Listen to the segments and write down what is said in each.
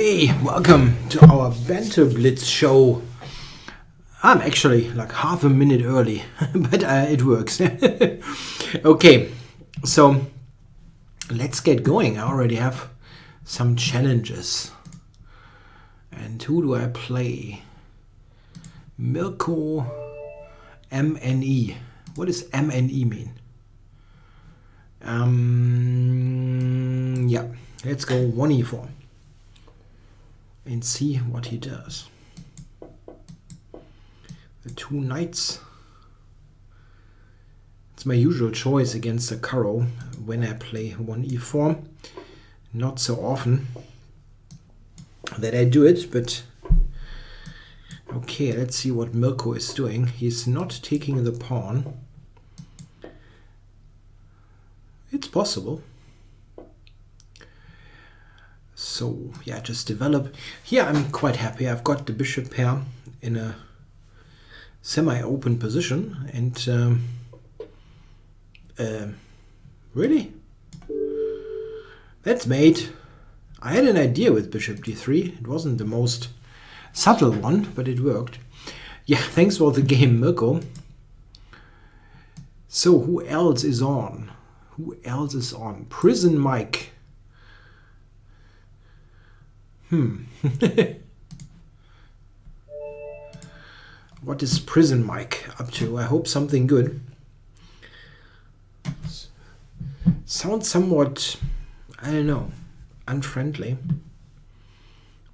Okay, welcome to our Banter Blitz show. I'm actually like half a minute early, but it works. Okay, so let's get going. I already have some challenges. And who do I play? Benko MNE. What does MNE mean? Yeah, let's go 1e4 and see what he does. The two knights. It's my usual choice against the Caro when I play 1e4. Not so often that I do it, but okay, let's see what Benko is doing. He's not taking the pawn. It's possible. So yeah, just develop. Here I'm quite happy. I've got the bishop pair in a semi-open position, and really? That's mate. I had an idea with bishop d3. It wasn't the most subtle one, but it worked. Yeah, thanks for the game, Benko. So who else is on? Who else is on? Prison Mike. What is Prison Mike up to? I hope something good. Sounds somewhat, I don't know, unfriendly.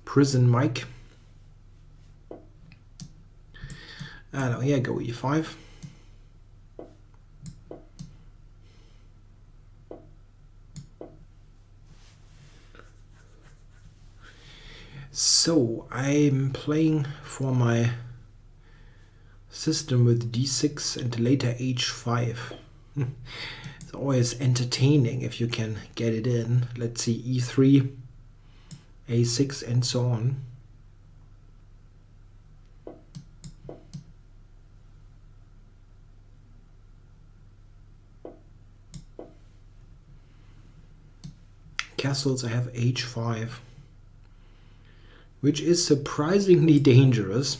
Prison Mike. I don't know, here I go e5. So I'm playing for my system with d6 and later h5. It's always entertaining if you can get it in. Let's see, e3, a6 and so on. Castles, I have h5. Which is surprisingly dangerous.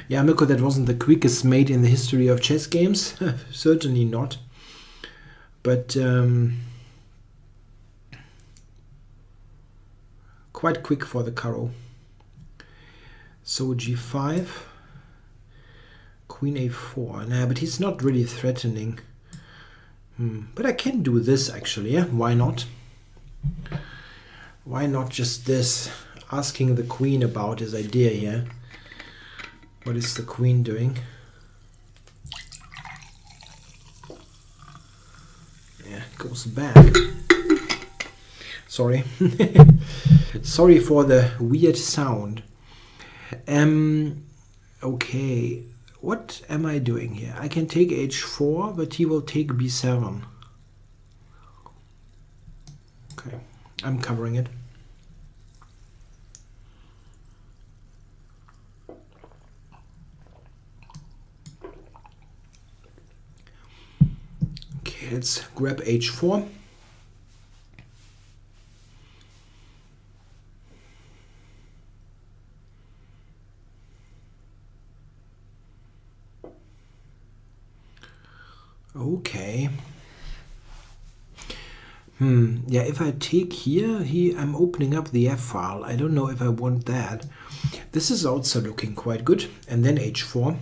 Yeah, Benko, that wasn't the quickest mate in the history of chess games. Certainly not. But quite quick for the Caro. So g5. Queen a4. Nah, but he's not really threatening. But I can do this actually, yeah? Why not? Why not just this? Asking the queen about his idea here. What is the queen doing? Yeah, goes back. Sorry. Sorry for the weird sound. Okay. What am I doing here? I can take h4, but he will take b7. Okay, I'm covering it. Okay, let's grab h4. Okay. Yeah, if I take here, I'm opening up the F file. I don't know if I want that. This is also looking quite good. And then h4.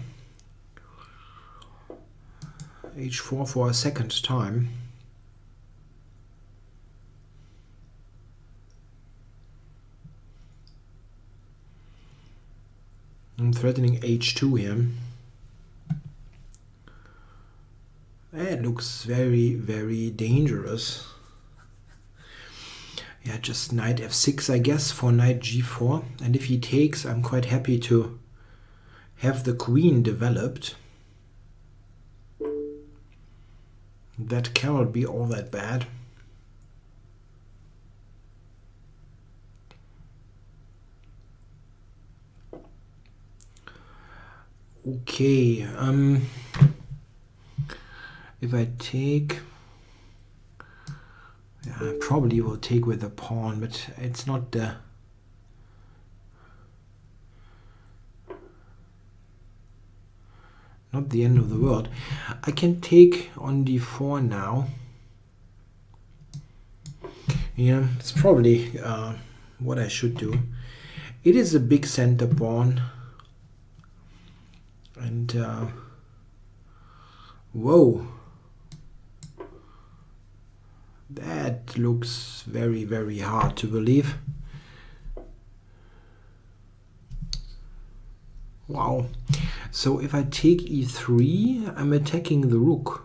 h4 for a second time. I'm threatening h2 here. It looks very, very dangerous. Yeah, just knight f6, I guess, for knight g4. And if he takes, I'm quite happy to have the queen developed. That cannot be all that bad. Okay, If I take, yeah, I probably will take with a pawn, but it's not the end of the world. I can take on d4 now. Yeah, it's probably what I should do. It is a big center pawn, and whoa, that looks very, very hard to believe. Wow. So if I take e3, I'm attacking the rook.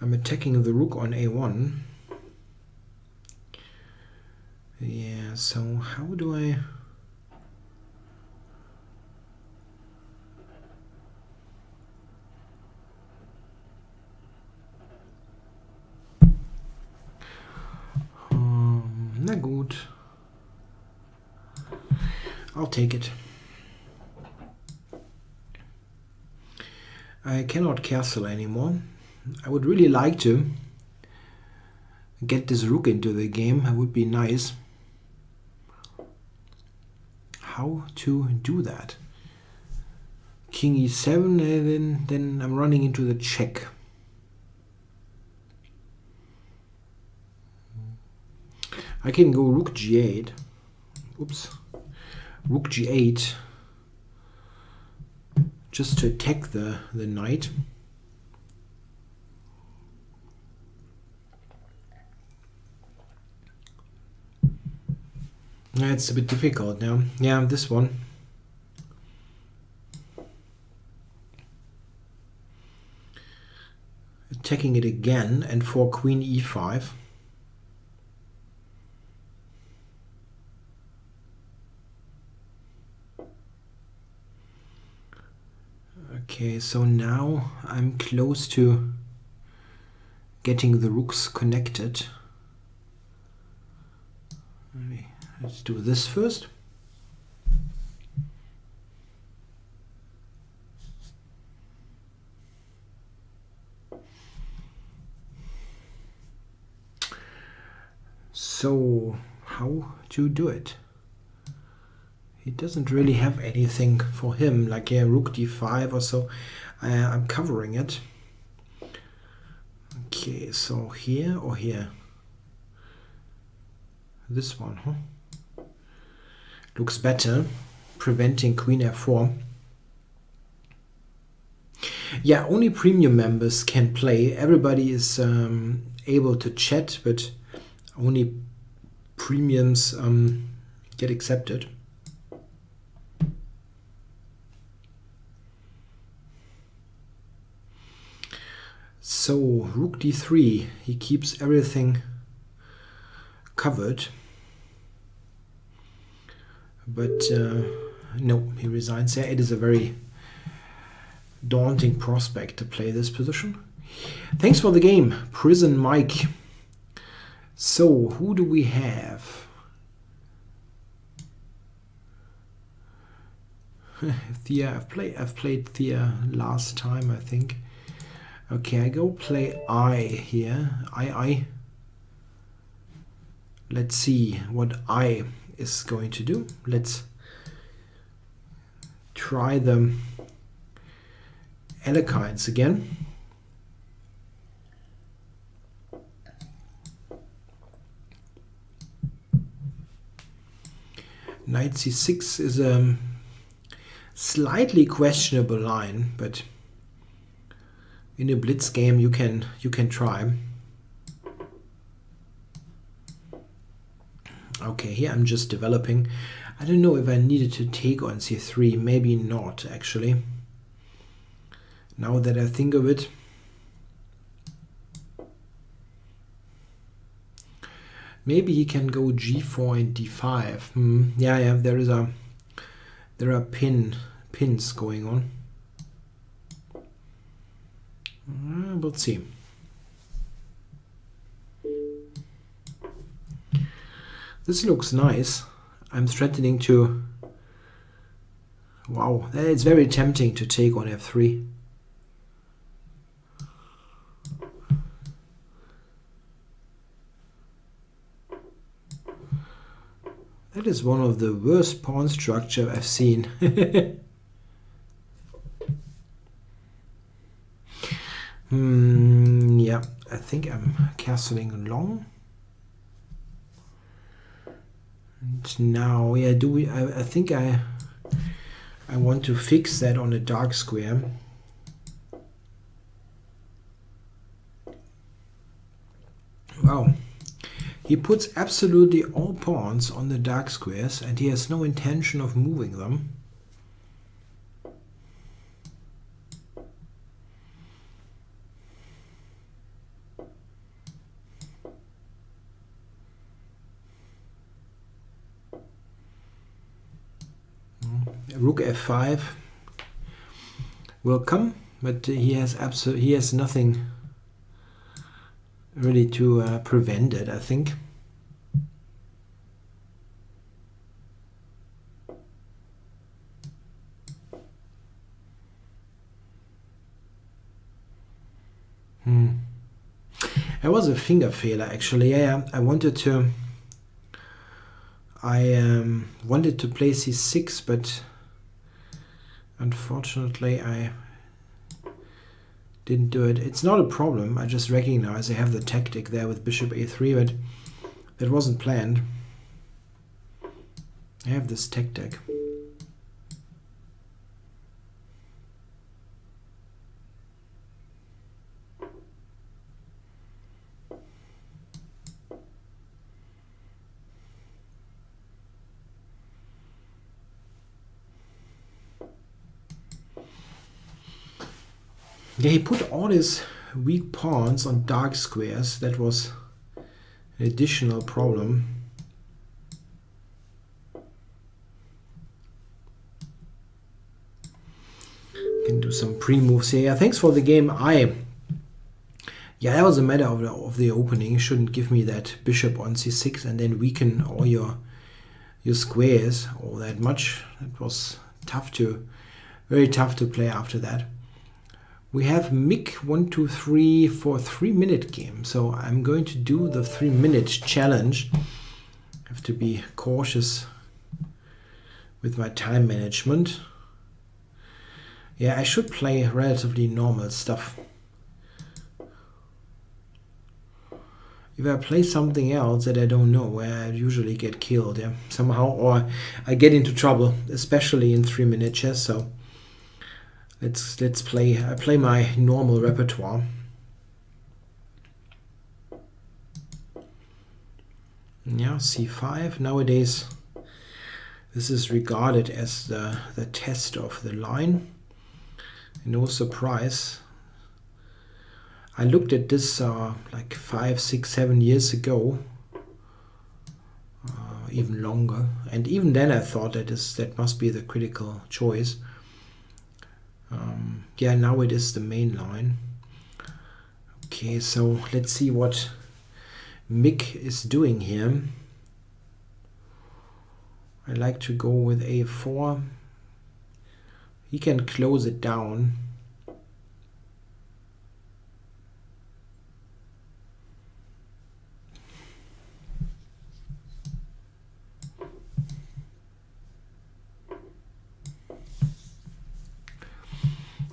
I'm attacking the rook on a1. Yeah, so how do I... Na gut. I'll take it. I cannot castle anymore. I would really like to get this rook into the game. It would be nice. How to do that? King e7, and then I'm running into the check. I can go rook g8. Oops. Rook g8. Just to attack the knight. It's a bit difficult now. Yeah, this one. Attacking it again, and for queen e5. Okay, so now I'm close to getting the rooks connected. Let's do this first. So, how to do it? He doesn't really have anything for him, like a rook d5 or so. I'm covering it. Okay, so here or here? This one, huh? Looks better, preventing queen f4. Yeah, only premium members can play. Everybody is able to chat, but only premiums get accepted. So rook d3, he keeps everything covered. But no, he resigns there. It is a very daunting prospect to play this position. Thanks for the game, Prison Mike. So, who do we have? Thea, I've played Thea last time, I think. Okay, I go play I here. I. Let's see what I is going to do. Let's try the Alekhines again. Knight c6 is a slightly questionable line, but in a blitz game you can try. Okay, here I'm just developing. I don't know if I needed to take on c3. Maybe not, actually. Now that I think of it. Maybe he can go g4 and d5. Yeah, there are pins going on. We'll see. This looks nice. I'm threatening to Wow, it's very tempting to take on f3. That is one of the worst pawn structure I've seen. Yeah, I think I'm castling long. And now, yeah, I think I want to fix that on a dark square. Wow. He puts absolutely all pawns on the dark squares and he has no intention of moving them. Rook f5 will come, but he has nothing really to prevent it, I think. It was a finger failure actually. Yeah, I wanted to play c6, but unfortunately I didn't do it. It's not a problem. I just recognize I have the tactic there with bishop a3, but that wasn't planned. I have this tactic. Yeah, he put all his weak pawns on dark squares. That was an additional problem. Can do some pre-moves here. Yeah, thanks for the game. Yeah, that was a matter of the opening. You shouldn't give me that bishop on c6 and then weaken all your squares all that much. That was very tough to play after that. We have Mick 1, 2, 3 for a 3-minute game. So I'm going to do the 3-minute challenge. I have to be cautious with my time management. Yeah, I should play relatively normal stuff. If I play something else that I don't know, where I usually get killed, yeah, somehow, or I get into trouble, especially in 3-minute chess. So let's play. I play my normal repertoire. Yeah, c5. Nowadays, this is regarded as the test of the line. No surprise. I looked at this like 5, 6, 7 years ago, even longer, and even then I thought that must be the critical choice. Yeah, now it is the main line. Okay, so let's see what Mick is doing here. I like to go with a4. He can close it down.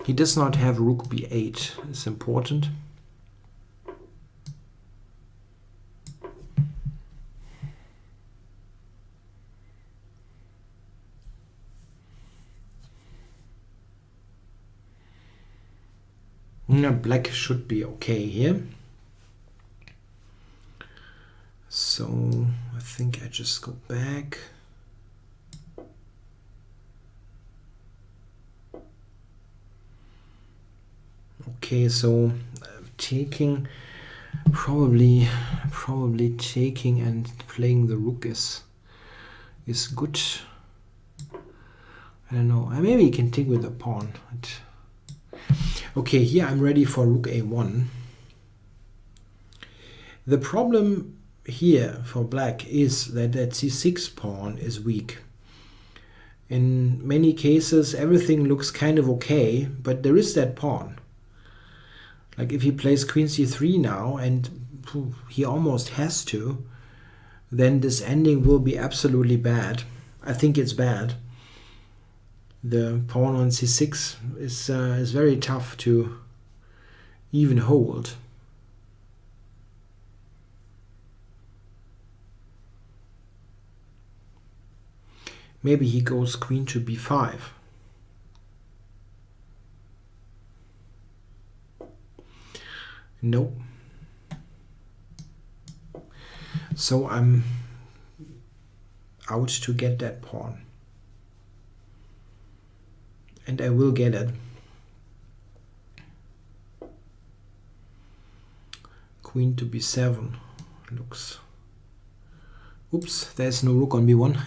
He does not have rook b8. It's important. Black should be okay here. So I think I just go back. Okay, so taking, probably taking and playing the rook is good. I don't know. Maybe you can take with the pawn. Okay, here I'm ready for rook a1. The problem here for black is that that c6 pawn is weak. In many cases, everything looks kind of okay, but there is that pawn. Like if he plays queen c3 now, and he almost has to, then this ending will be absolutely bad. I think it's bad. The pawn on c6 is very tough to even hold. Maybe he goes queen to b5. Nope. So I'm out to get that pawn. And I will get it. Queen to b7 looks... Oops, there's no rook on b1.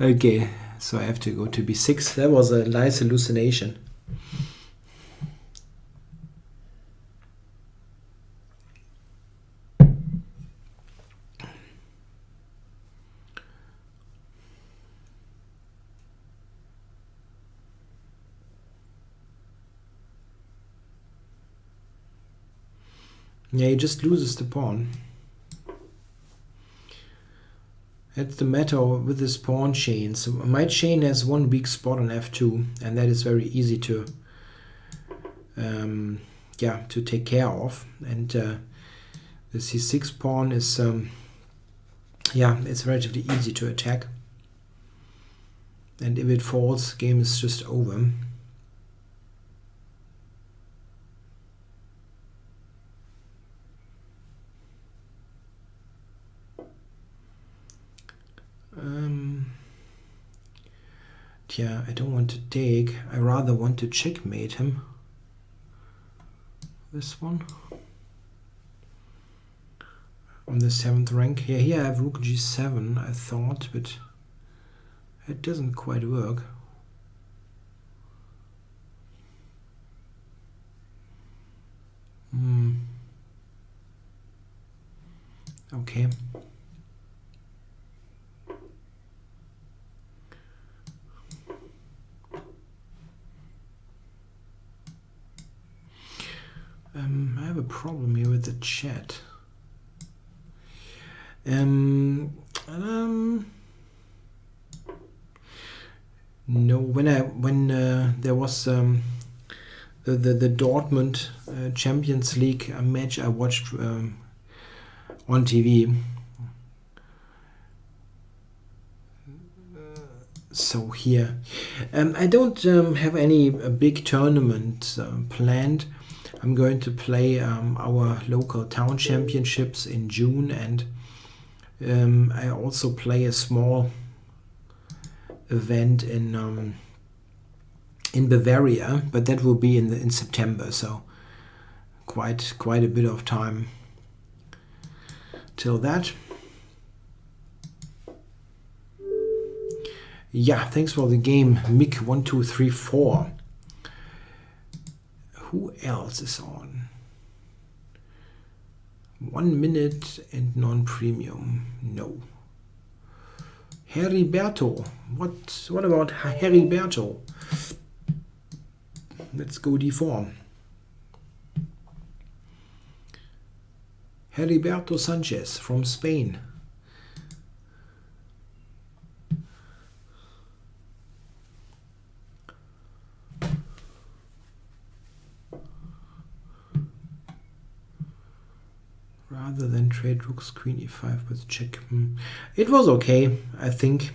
Okay, so I have to go to b6. That was a nice hallucination. Yeah, he just loses the pawn. That's the matter with this pawn chain. So my chain has one weak spot on f2, and that is very easy to to take care of. And the c6 pawn is it's relatively easy to attack. And if it falls, game is just over. I don't want to take. I rather want to checkmate him. This one. On the 7th rank. Yeah, here I have rook g7, I thought, but it doesn't quite work. Okay. I have a problem here with the chat. No, when there was the Dortmund Champions League match I watched on TV. So here, I don't have any big tournament planned. I'm going to play our local town championships in June, and I also play a small event in Bavaria, but that will be in September. So quite a bit of time till that. Yeah, thanks for the game, Mick1234. Who else is on? 1 minute and non-premium. No. Heriberto. What about Heriberto? Let's go d4. Heriberto Sanchez from Spain. Rather than trade rooks queen e5 with check. It was okay, I think.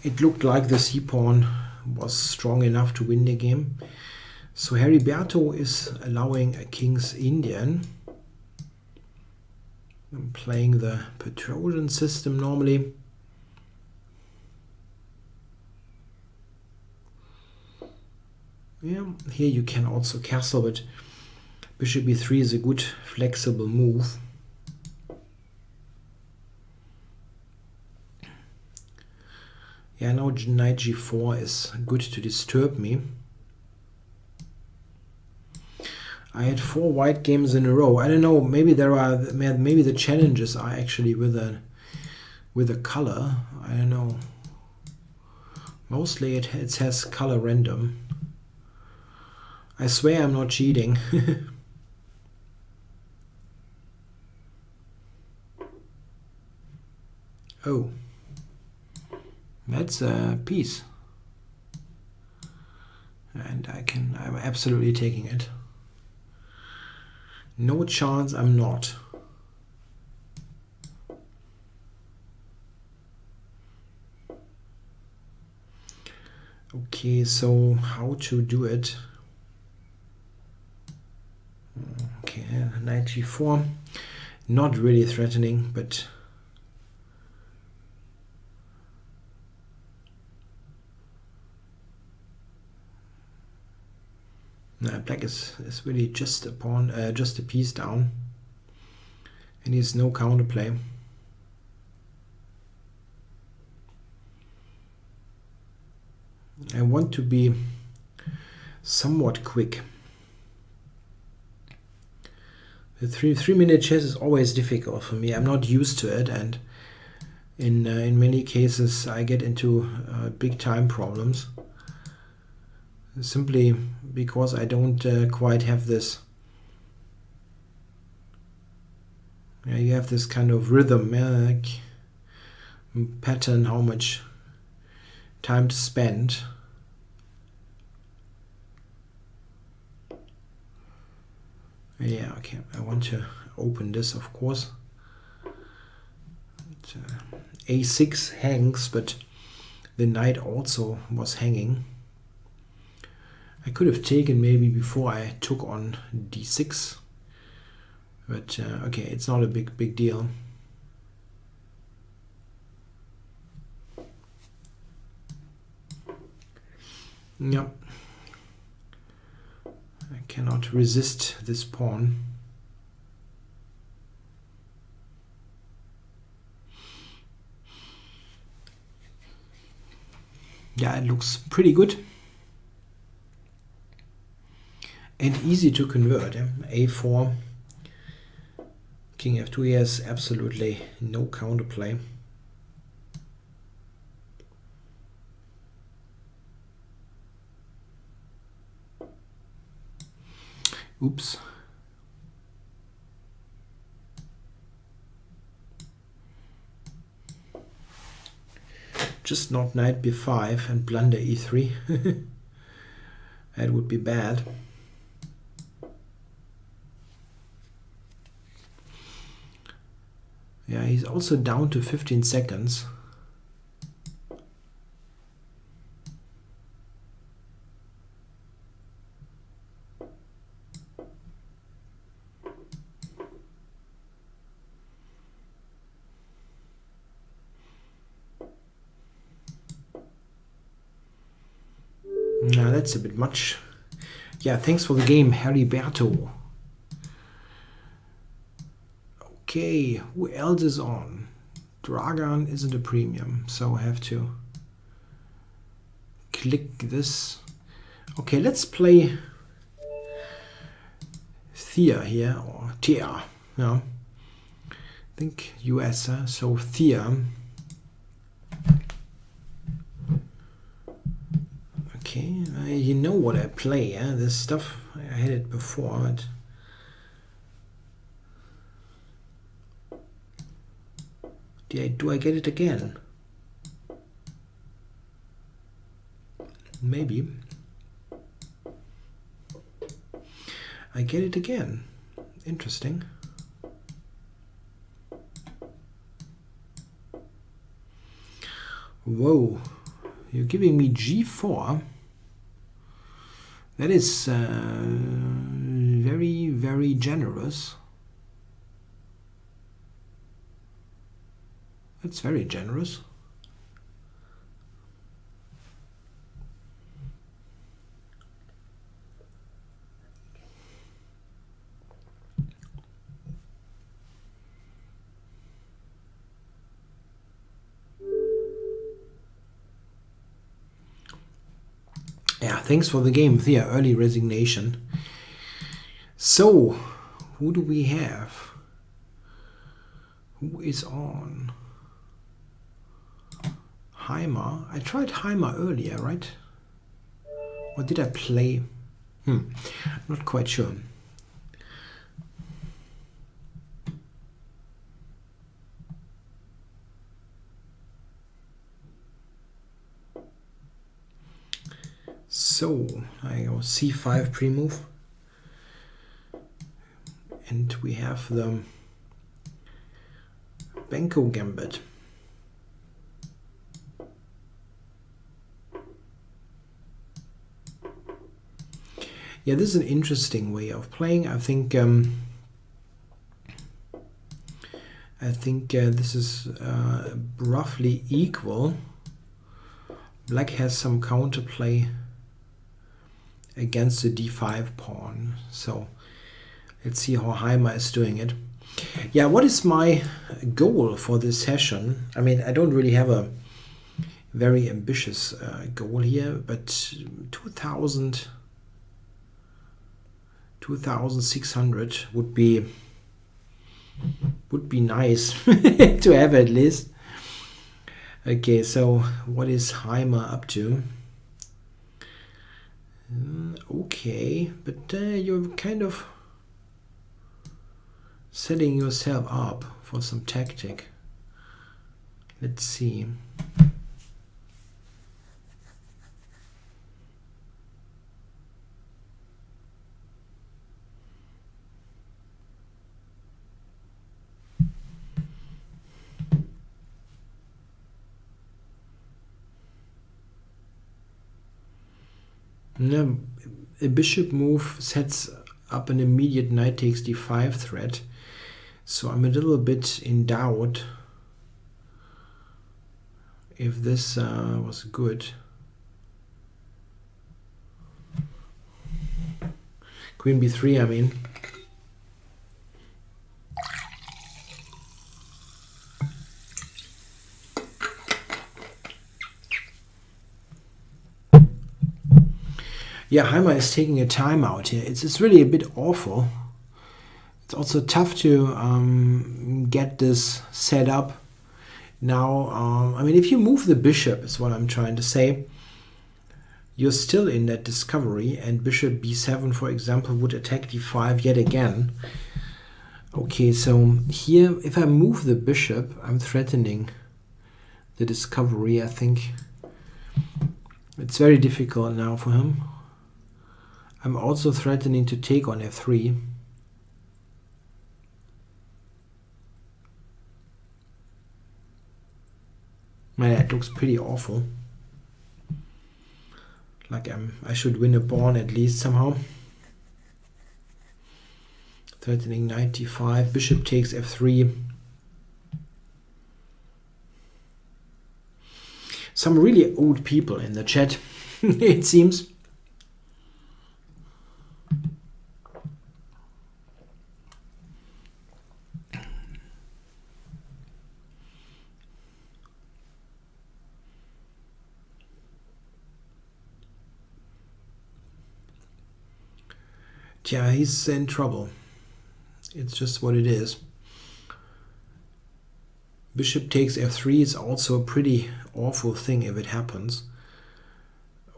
It looked like the c-pawn was strong enough to win the game. So Heriberto is allowing a king's Indian. I'm playing the Petrosian system normally. Yeah, here you can also castle, but bishop e3 is a good flexible move. Yeah, now knight g4 is good to disturb me. I had 4 white games in a row. I don't know, maybe the challenges are actually with a color. I don't know. Mostly it says color random. I swear I'm not cheating. Oh, that's a piece. And I'm absolutely taking it. No chance I'm not. Okay, so how to do it? Okay, knight g4. Not really threatening, but black is really just a pawn, just a piece down, and he has no counterplay. I want to be somewhat quick. The three-minute chess is always difficult for me. I'm not used to it, and in many cases I get into big time problems. Simply because I don't quite have this. You have this kind of rhythm, like pattern, how much time to spend. Yeah, okay. I want to open this, of course. A6 hangs, but the knight also was hanging. I could have taken maybe before I took on d6, but okay, it's not a big deal. Yep. I cannot resist this pawn. Yeah, it looks pretty good. And easy to convert. Yeah? A4, King F2, he has absolutely no counterplay. Oops. Just not knight b5 and blunder e3. That would be bad. Yeah, he's also down to 15 seconds. Nah, that's a bit much. Yeah, thanks for the game, Heriberto. Okay, who else is on? Dragan isn't a premium, so I have to click this. Okay, let's play Thea here, or Thea. Yeah, I think US, so Thea. Okay, you know what I play, this stuff, I had it before. But do I get it again? Maybe. I get it again. Interesting. Whoa, you're giving me g4. That is very, very generous. That's very generous. Yeah, thanks for the game, Thea. Early resignation. So, who do we have? Who is on? Heimer. I tried Heimer earlier, right? Or did I play? Not quite sure. So I go c5 pre-move, and we have the Benko Gambit. Yeah, this is an interesting way of playing. I think this is roughly equal. Black has some counterplay against the d5 pawn. So let's see how Heimer is doing it. Yeah, what is my goal for this session? I mean, I don't really have a very ambitious goal here, but 2,600 would be nice to have at least. Okay, so what is Heimer up to? Okay, but you're kind of setting yourself up for some tactic. Let's see. No, a bishop move sets up an immediate knight takes d5 threat, so I'm a little bit in doubt if this was good. Queen b3, I mean. Yeah, Heimer is taking a timeout here. It's really a bit awful. It's also tough to get this set up now. I mean, if you move the bishop, is what I'm trying to say, you're still in that discovery, and bishop b7, for example, would attack d5 yet again. Okay, so here, if I move the bishop, I'm threatening the discovery, I think. It's very difficult now for him. I'm also threatening to take on f3. Man, that looks pretty awful. Like I should win a pawn at least somehow. Threatening knight d5. Bishop takes f3. Some really old people in the chat, it seems. Yeah, he's in trouble. It's just what it is. Bishop takes f3 is also a pretty awful thing if it happens.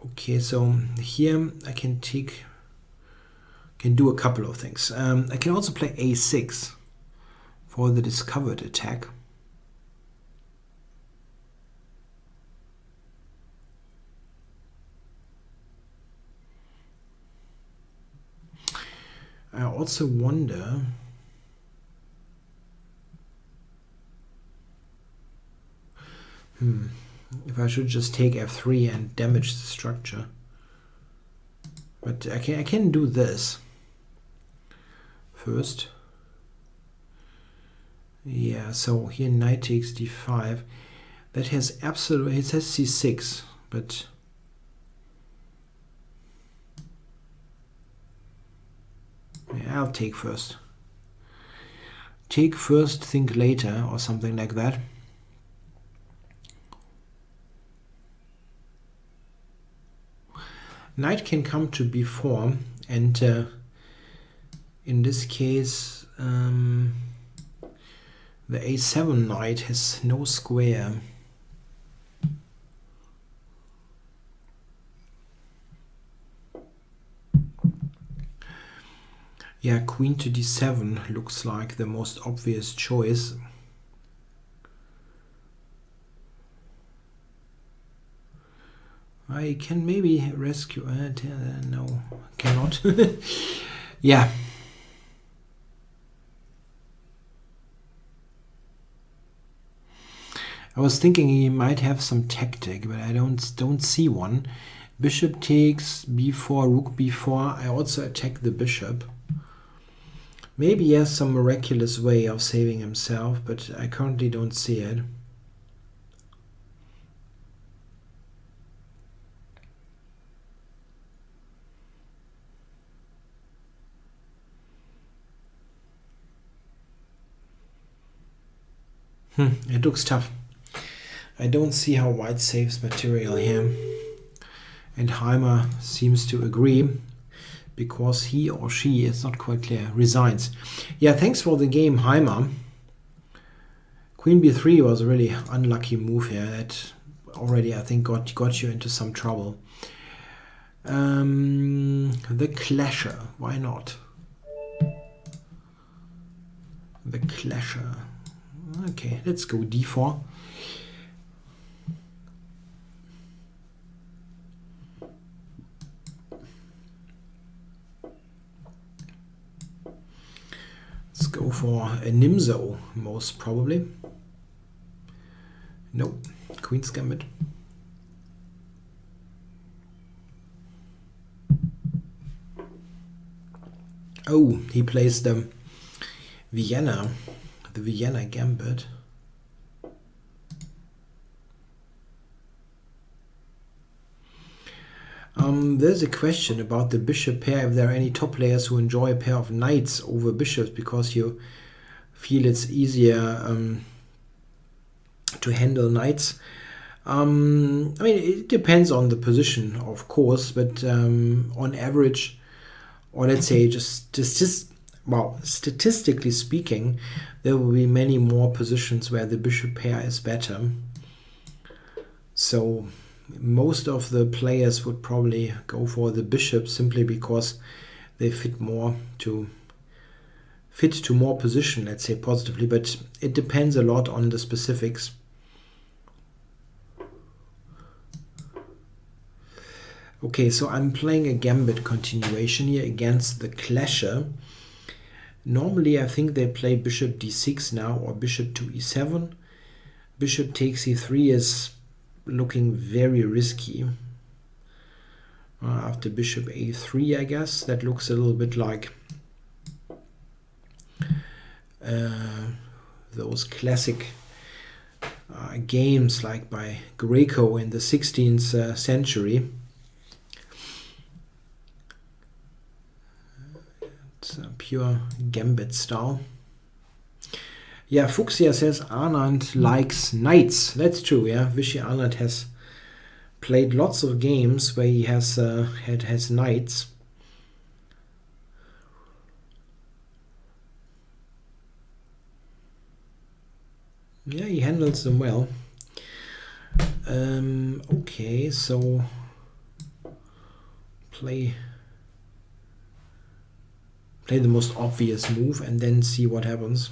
Okay, so here I can do a couple of things. I can also play a6 for the discovered attack. I also wonder if I should just take f3 and damage the structure. But I can do this first. Yeah, so here knight takes d5. That has absolute, it says c6, but yeah, I'll take first. Take first, think later, or something like that. Knight can come to b4, and in this case the a7 knight has no square. Yeah, queen to d7 looks like the most obvious choice. I can maybe rescue it. No, cannot. Yeah. I was thinking he might have some tactic, but I don't see one. Bishop takes b4, rook b4. I also attack the bishop. Maybe he has some miraculous way of saving himself, but I currently don't see it. It looks tough. I don't see how white saves material here. And Heimer seems to agree, because he or she, it's not quite clear, resigns. Yeah, thanks for the game, Heimer. Queen b3 was a really unlucky move here. That already, I think, got you into some trouble. The Clasher, why not? The Clasher. Okay, let's go d4. Let's go for a Nimzo, most probably. Nope, Queen's Gambit. Oh, he plays the Vienna Gambit. There's a question about the bishop pair, if there are any top players who enjoy a pair of knights over bishops because you feel it's easier to handle knights. I mean, it depends on the position, of course, but on average, or let's say statistically speaking, there will be many more positions where the bishop pair is better. So most of the players would probably go for the bishop simply because they fit to more position, let's say positively, but it depends a lot on the specifics. Okay, so I'm playing a gambit continuation here against the Clasher. Normally I think they play bishop d6 now, or bishop to e7. Bishop takes e3 is looking very risky. After bishop a3, I guess that looks a little bit like those classic games like by Greco in the 16th century. It's a pure gambit style. Yeah, Fuchsia says Arnand likes knights. That's true, yeah. Vishy Arnand has played lots of games where he has has knights. Yeah, he handles them well. Okay, so play the most obvious move and then see what happens.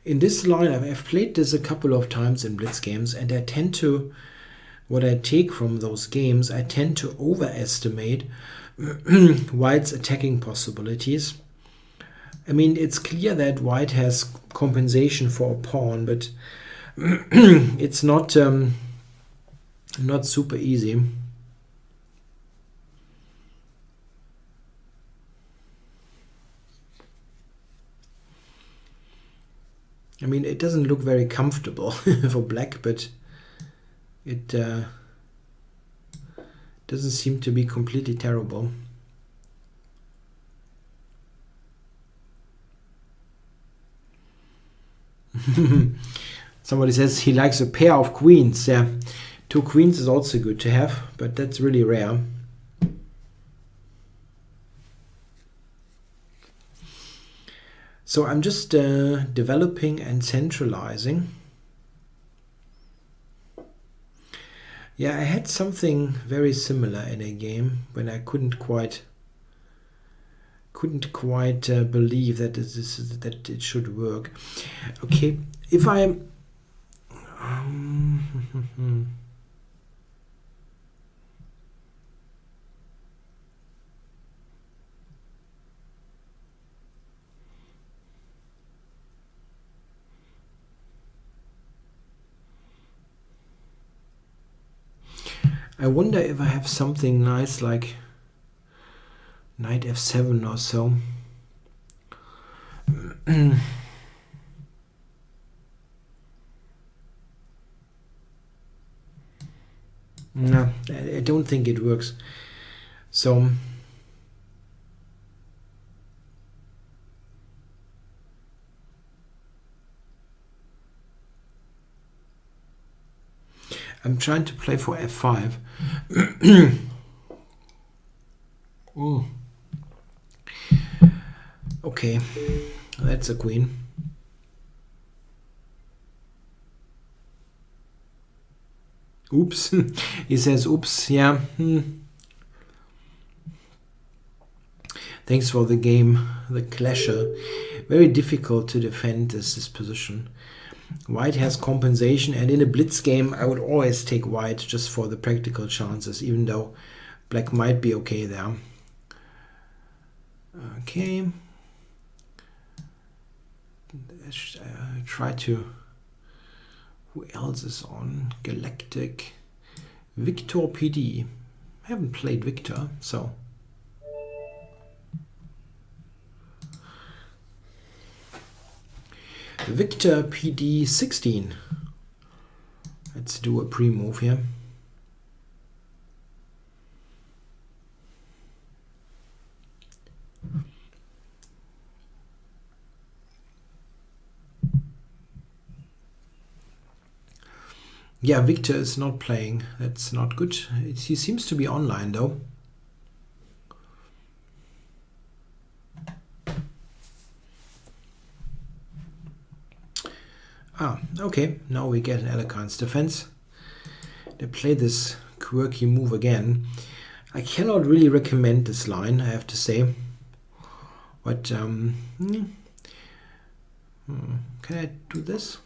In this line, I've played this a couple of times in Blitz games, and I tend to, what I take from those games, I tend to overestimate White's attacking possibilities. I mean, it's clear that White has compensation for a pawn, but it's not super easy. I mean, it doesn't look very comfortable for black, but it doesn't seem to be completely terrible. Somebody says he likes a pair of queens. Yeah, 2 queens is also good to have, but that's really rare. So I'm just developing and centralizing. Yeah, I had something very similar in a game when I couldn't quite believe that that it should work. Okay, if I I wonder if I have something nice like knight f7 or so. No, I don't think it works. So I'm trying to play for f5. Okay, that's a queen. Oops. He says oops. Yeah. Thanks for the game, the clasher. Very difficult to defend this position. White has compensation, and in a blitz game I would always take white just for the practical chances, even though black might be okay there. Okay. Try to... Who else is on? Galactic. Victor PD. I haven't played Victor, so... Victor PD 16. Let's do a pre-move here. Yeah, Victor is not playing. That's not good. He seems to be online though. Ah, okay. Now we get an Alekhine's defense. They play this quirky move again. I cannot really recommend this line, I have to say. But can I do this?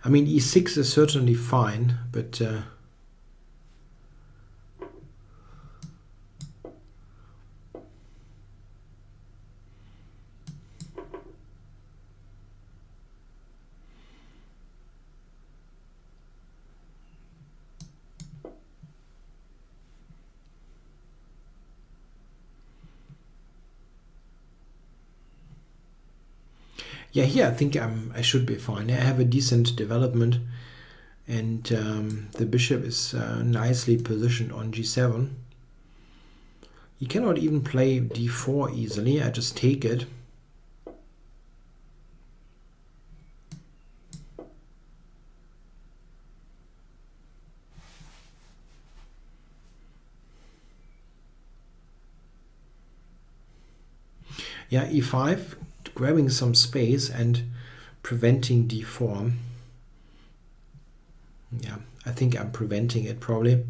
I mean, e6 is certainly fine, but yeah, here I think I should be fine. I have a decent development, and the bishop is nicely positioned on g7. He cannot even play d4 easily. I just take it. Yeah, e5. Grabbing some space and preventing d4. Yeah, I think I'm preventing it probably.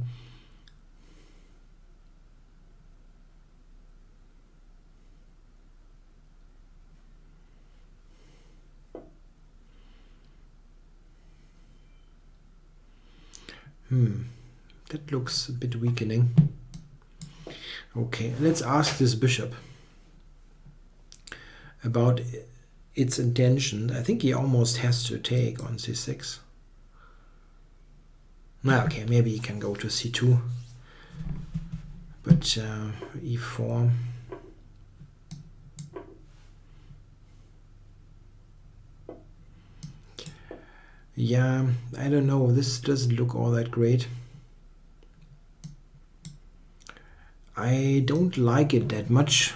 That looks a bit weakening. Okay, let's ask this bishop about its intention. I think he almost has to take on c6. Okay, maybe he can go to c2. But e4. Yeah, I don't know. This doesn't look all that great. I don't like it that much.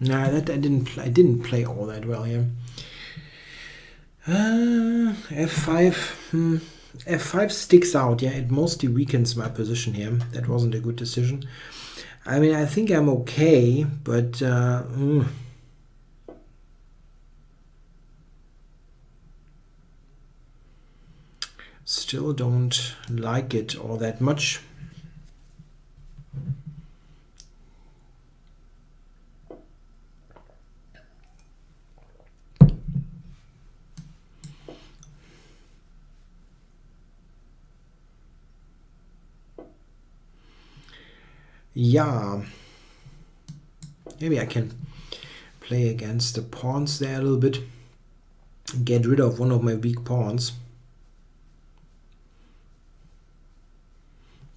Nah, that I didn't play all that well here. f5. F5 sticks out. Yeah, it mostly weakens my position here. That wasn't a good decision. I mean, I think I'm okay, but still don't like it all that much. Yeah, maybe I can play against the pawns there a little bit and get rid of one of my weak pawns.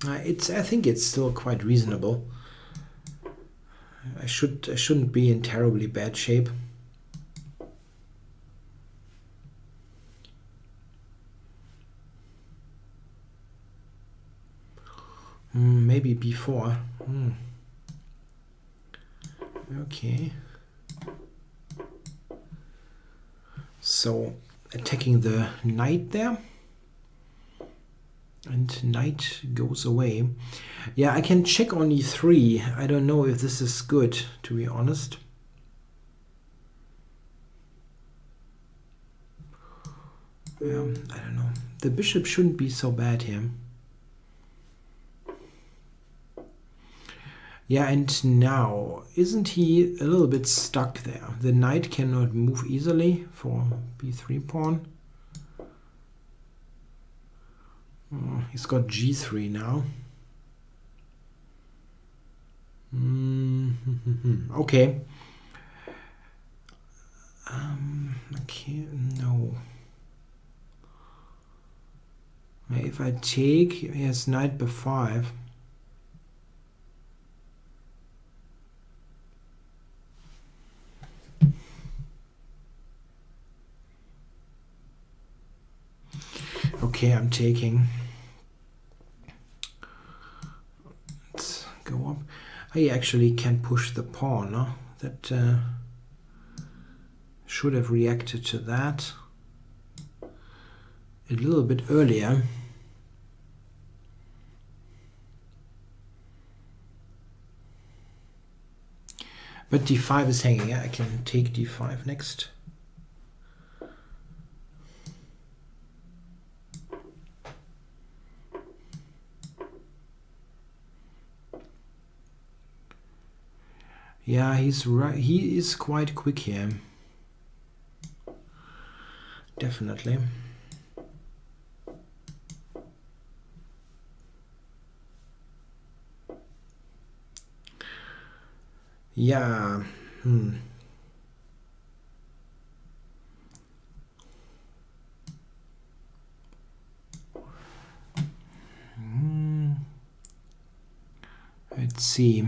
I think it's still quite reasonable. I shouldn't be in terribly bad shape. Maybe b4. Okay. So attacking the knight there. And knight goes away. Yeah, I can check on e3. I don't know if this is good, to be honest. I don't know. The bishop shouldn't be so bad here. Yeah, and now, isn't he a little bit stuck there? The knight cannot move easily for b3 pawn. He's got g3 now. Okay. Okay, no. If I take, he has knight b5. Okay, I'm taking. Let's go up. I actually can push the pawn. No? That should have reacted to that a little bit earlier. But d5 is hanging. I can take d5 next. Yeah, he's right. He is quite quick here. Definitely. Yeah. Let's see.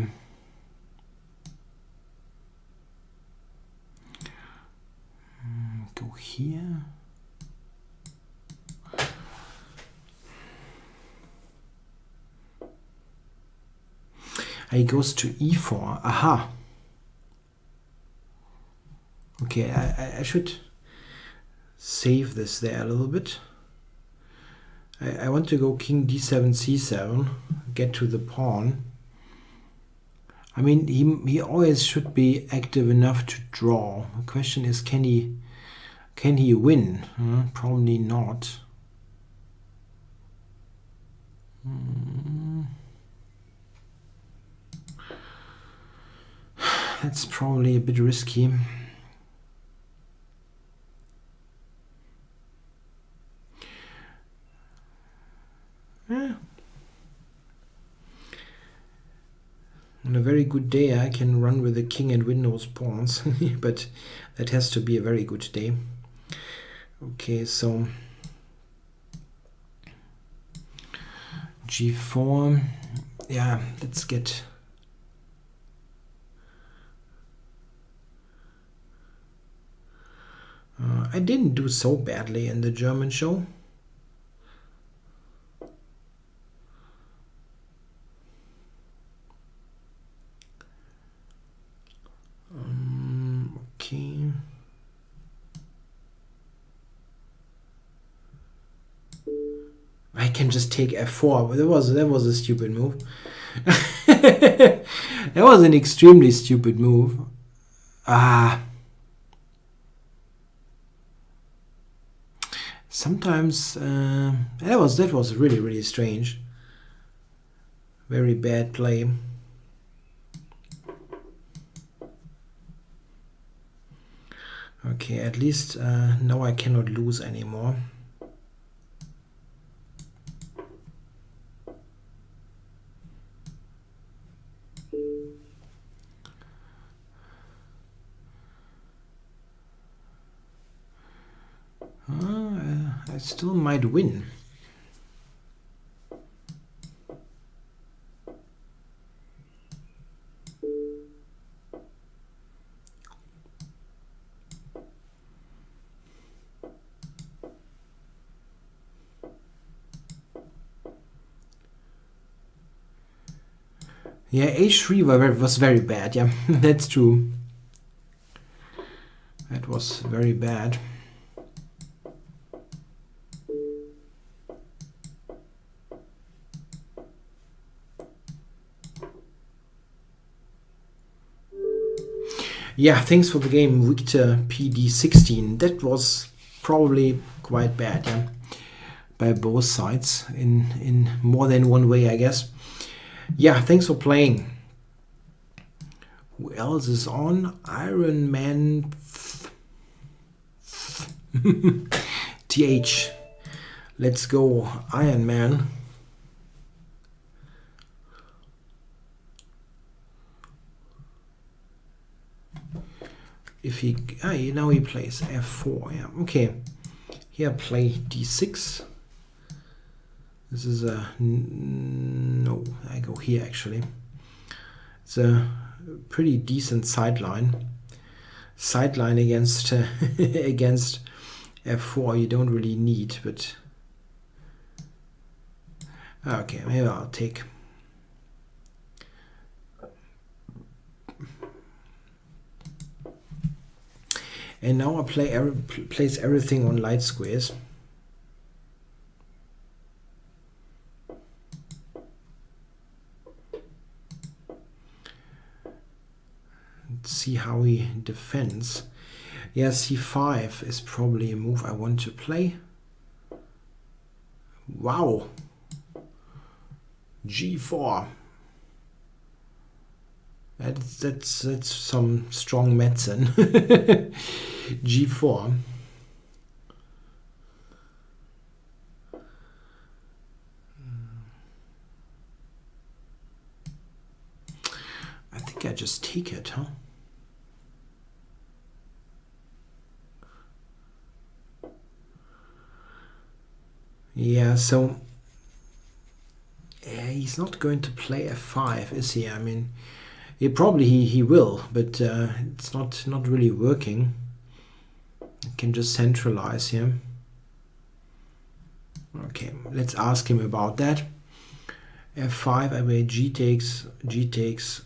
Go here. He goes to e4. Aha. Okay, I should save this there a little bit. I want to go king d7, c7, get to the pawn. I mean, he always should be active enough to draw. The question is, can he win? Probably not. That's probably a bit risky. Yeah. On a very good day, I can run with the king and win those pawns, but that has to be a very good day. Okay, so g4. Yeah, let's get. I didn't do so badly in the German show. Okay. can just take f4. But that was a stupid move. That was an extremely stupid move. Sometimes that was really, really strange. Very bad play. Okay, at least now I cannot lose anymore. I still might win. Yeah, h3 was very bad. Yeah, that's true. That was very bad. Yeah, thanks for the game, Victor PD16. That was probably quite bad, yeah, by both sides in more than one way, I guess. Yeah, thanks for playing. Who else is on? Iron Man TH. Let's go, Iron Man. If he now he plays f4. Yeah, okay. Here play d6. This is a no. I go here actually. It's a pretty decent sideline. Sideline against against f4. You don't really need, but okay. Maybe I'll take. And now I place everything on light squares. Let's see how he defends. Yeah, c5 is probably a move I want to play. Wow. g4. That's some strong medicine. g4. I think I just take it, huh? Yeah, so he's not going to play f5, is he? I mean, he will, but it's not really working. I can just centralize him. Okay, let's ask him about that. f5, I mean, g takes.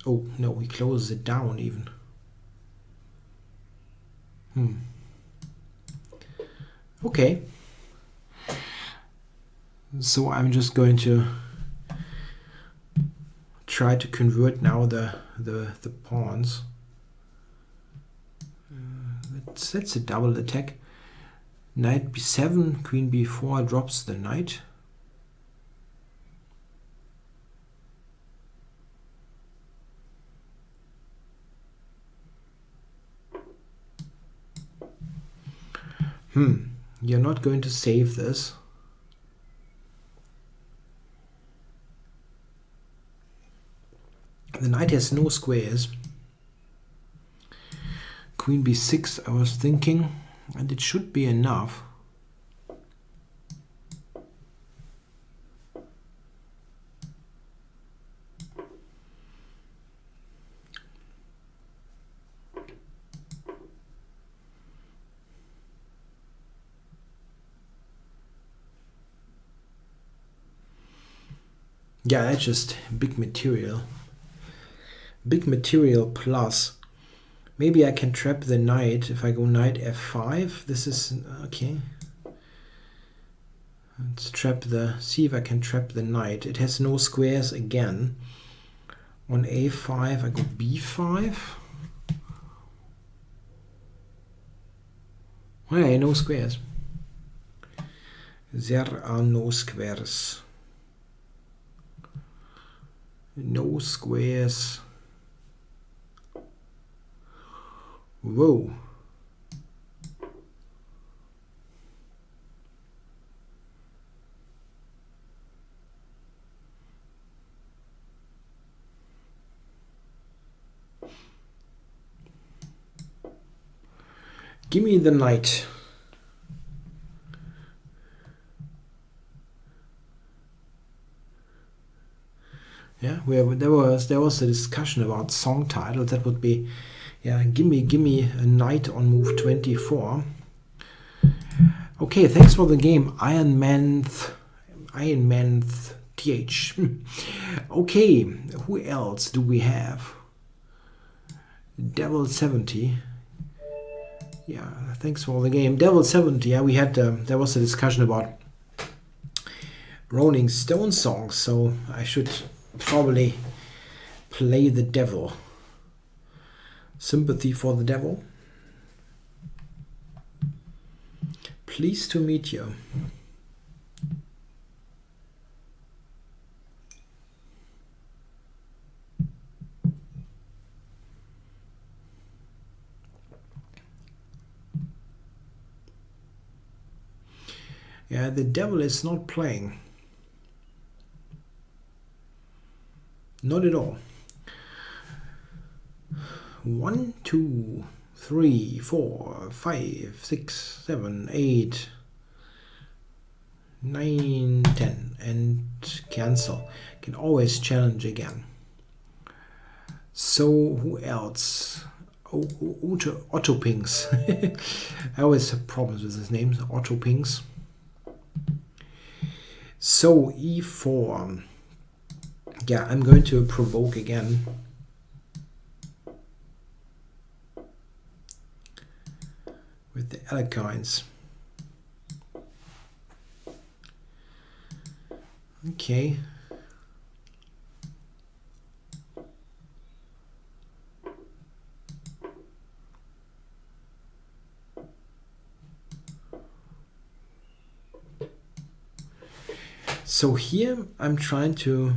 Oh no, he closes it down even. Okay. So I'm just going to try to convert now the pawns. That's a double attack. Knight b7, queen b4 drops the knight. You're not going to save this. The knight has no squares. Queen b6, I was thinking, and it should be enough. Yeah, that's just big material. Big material plus. Maybe I can trap the knight if I go knight f5. This is okay. Let's trap see if I can trap the knight. It has no squares again. On a5 I go b5. Oh yeah, no squares. There are no squares. No squares. Whoa. Give me the knight. Yeah, there was a discussion about song title. That would be, yeah, give me a knight on move 24. Okay, thanks for the game, Iron Man TH. Okay, who else do we have? Devil 70. Yeah, thanks for the game. Devil 70, yeah, we had, there was a discussion about Rolling Stone songs, so I should probably play the devil. Sympathy for the devil. Pleased to meet you. Yeah, the devil is not playing. Not at all. 1, 2, 3, 4, 5, 6, 7, 8, 9, 10, and cancel. Can always challenge again. So who else? Otto Pinks. I always have problems with his names. Otto Pinks. So e4. Yeah, I'm going to provoke again. With the Alekhines. Okay. So here I'm trying to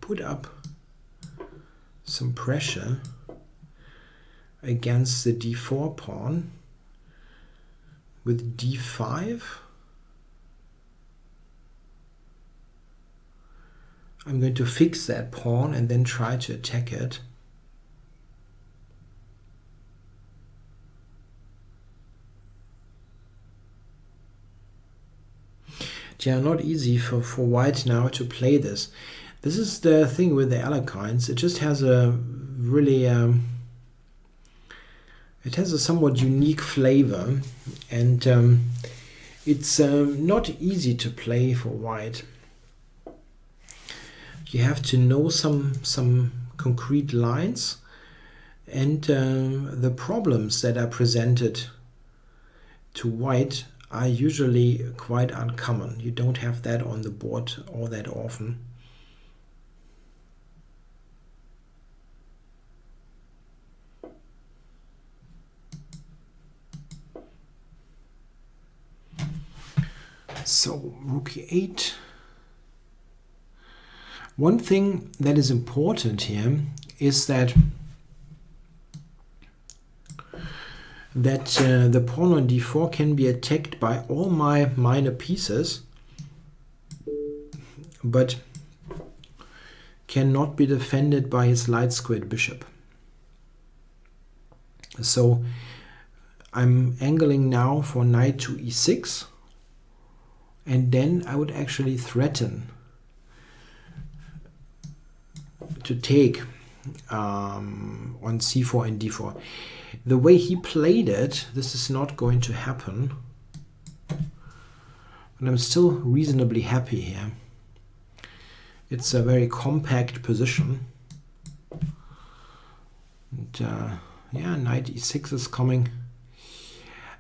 put up some pressure against the d4 pawn with d5. I'm going to fix that pawn and then try to attack it. Yeah, not easy for white now to play this. This is the thing with the Alekhines. It just has a really it has a somewhat unique flavor, and it's not easy to play for white. You have to know some concrete lines, and the problems that are presented to white are usually quite uncommon. You don't have that on the board all that often. So rook e8. One thing that is important here is that the pawn on d4 can be attacked by all my minor pieces, but cannot be defended by his light squared bishop. So I'm angling now for knight to e6, and then I would actually threaten to take on c4 and d4. The way he played it, this is not going to happen. But I'm still reasonably happy here. It's a very compact position. And yeah, knight e6 is coming.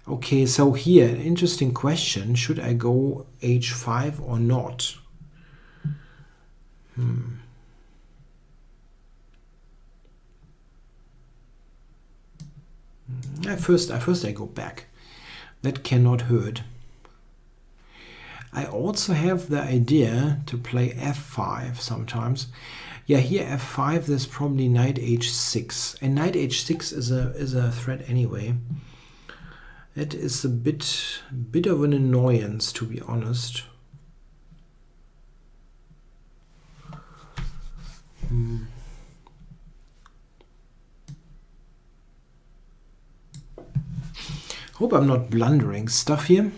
Okay, so here, an interesting question. Should I go h5 or not? First I go back. That cannot hurt. I also have the idea to play f5 sometimes. Yeah, here f5, there's probably knight h6. And knight h6 is a threat anyway. It is a bit of an annoyance, to be honest. Hope I'm not blundering stuff here.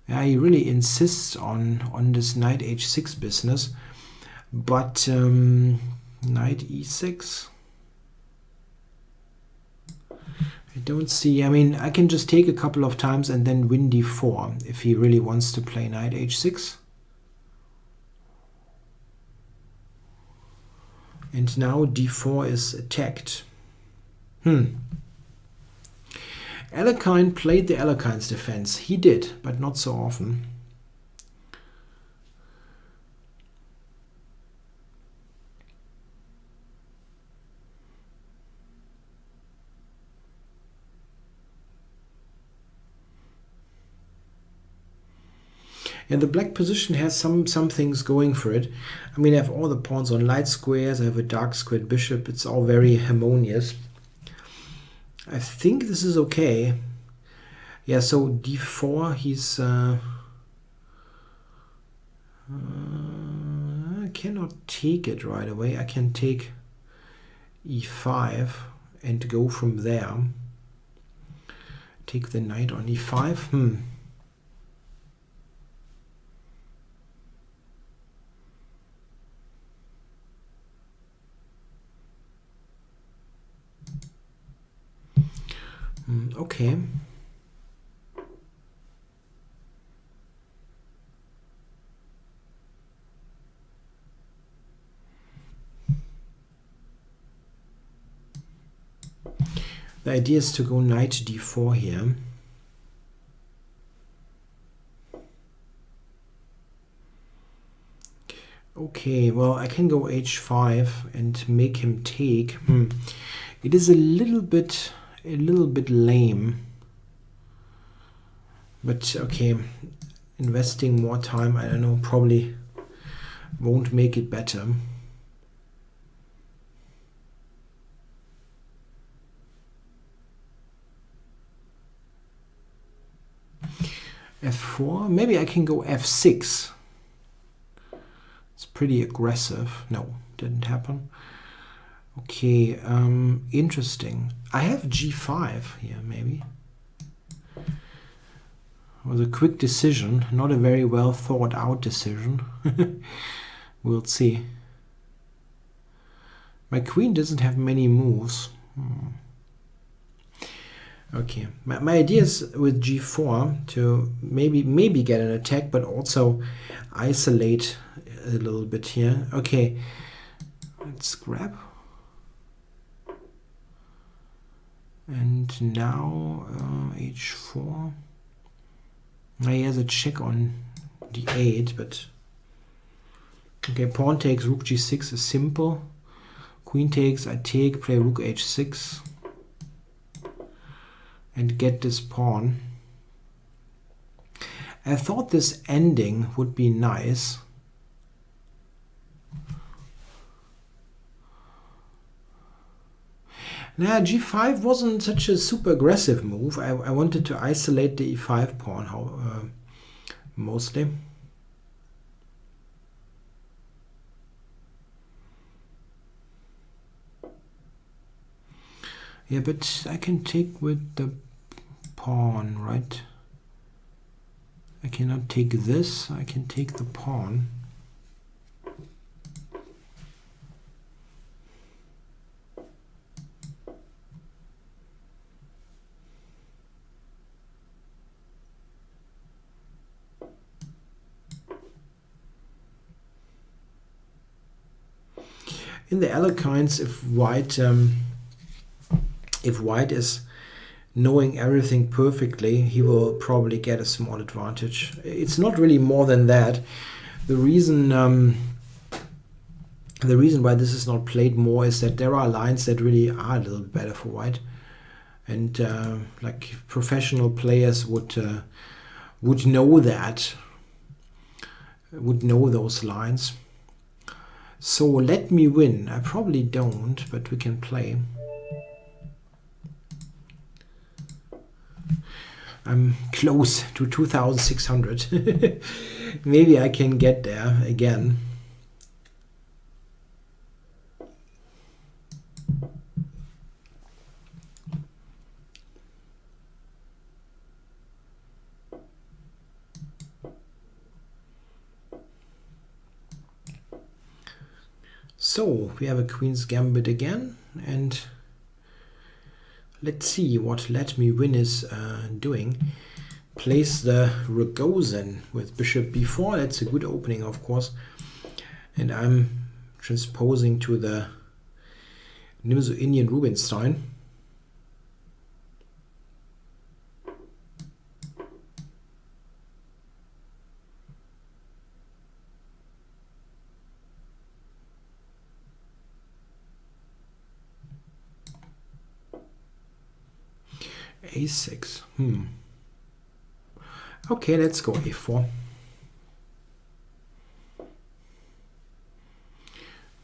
Yeah, he really insists on this knight h6 business, but knight e6. I don't see. I mean, I can just take a couple of times and then win d4 if he really wants to play knight h6. And now d4 is attacked. Alekhine played the Alekhine's defense. He did, but not so often. Yeah, the black position has some things going for it. I mean, I have all the pawns on light squares. I have a dark squared bishop. It's all very harmonious. I think this is okay. Yeah, so d4, he's... I cannot take it right away. I can take e5 and go from there. Take the knight on e5. Okay. The idea is to go knight d4 here. Okay, well, I can go h5 and make him take. It is a little bit lame. But okay, investing more time, I don't know, probably won't make it better. f4, maybe I can go f6. It's pretty aggressive. No, didn't happen. Okay, interesting. I have g5 here, maybe. It was a quick decision, not a very well thought out decision. We'll see. My queen doesn't have many moves. Okay, my idea is with g4 to maybe get an attack, but also isolate a little bit here. Okay, let's grab. And now h4. He has a check on d8, but okay, pawn takes, rook g6 is simple. Queen takes, I take, play rook h6 and get this pawn. I thought this ending would be nice. Now, g5 wasn't such a super aggressive move. I wanted to isolate the e5 pawn mostly. Yeah, but I can take with the pawn, right? I cannot take this. I can take the pawn. in the Alekhines, if white is knowing everything perfectly, he will probably get a small advantage. It's not really more than that. The reason why this is not played more is that there are lines that really are a little bit better for white, and like professional players would know that, would know those lines. So let me win. I probably don't, but we can play. I'm close to 2,600. Maybe I can get there again. So we have a Queen's Gambit again, and let's see what Let Me Win is doing. Plays the Rogozin with Bishop b4. That's a good opening, of course. And I'm transposing to the Nimzo-Indian Rubinstein. A6. Okay, let's go a4.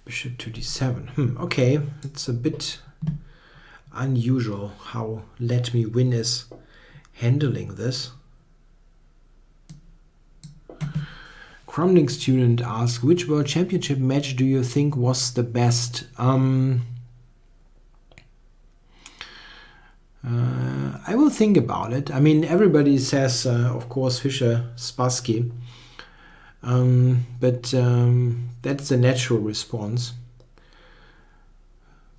Bishop to d7. Okay, it's a bit unusual how Let Me Win is handling this. Crumbling student asks, which World Championship match do you think was the best? I will think about it. I mean, everybody says, of course, Fischer-Spassky, but that's the natural response.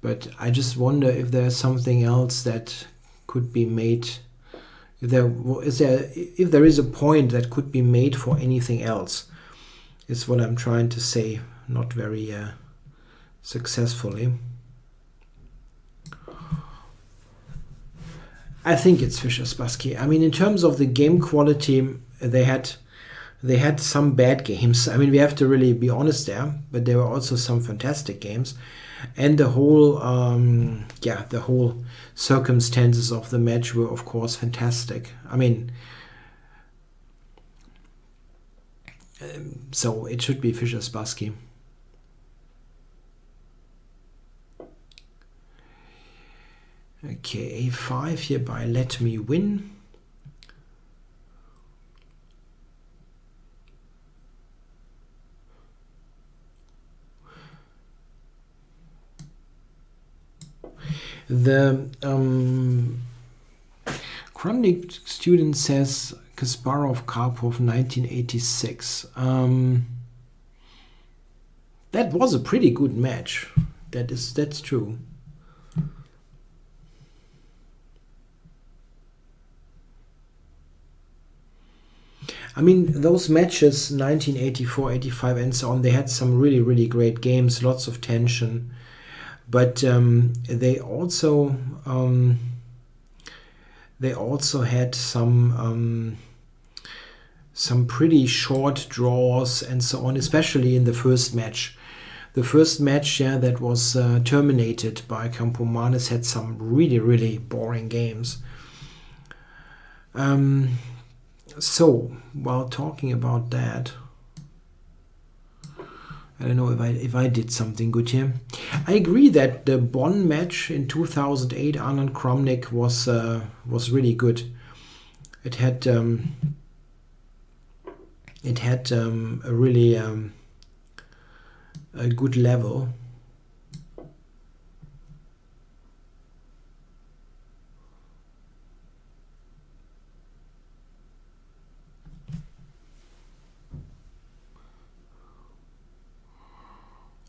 But I just wonder if there's something else that could be made. If there is a point that could be made for anything else, is what I'm trying to say. Not very successfully. I think it's Fischer-Spassky. I mean, in terms of the game quality, they had some bad games. I mean, we have to really be honest there, but there were also some fantastic games, and the whole the whole circumstances of the match were, of course, fantastic. I mean, so it should be Fischer-Spassky. Okay, a5 here by Let Me Win. The Chronic student says Kasparov-Karpov 1986. That was a pretty good match. That's true. I mean, those matches, 1984, 85, and so on, they had some really, really great games, lots of tension. But they also had some pretty short draws and so on, especially in the first match. The first match, that was terminated by Campomanes, had some really, really boring games. So, while talking about that, I don't know if I did something good here. I agree that the Bonn match in 2008, Anand Kramnik, was really good. It had a really a good level.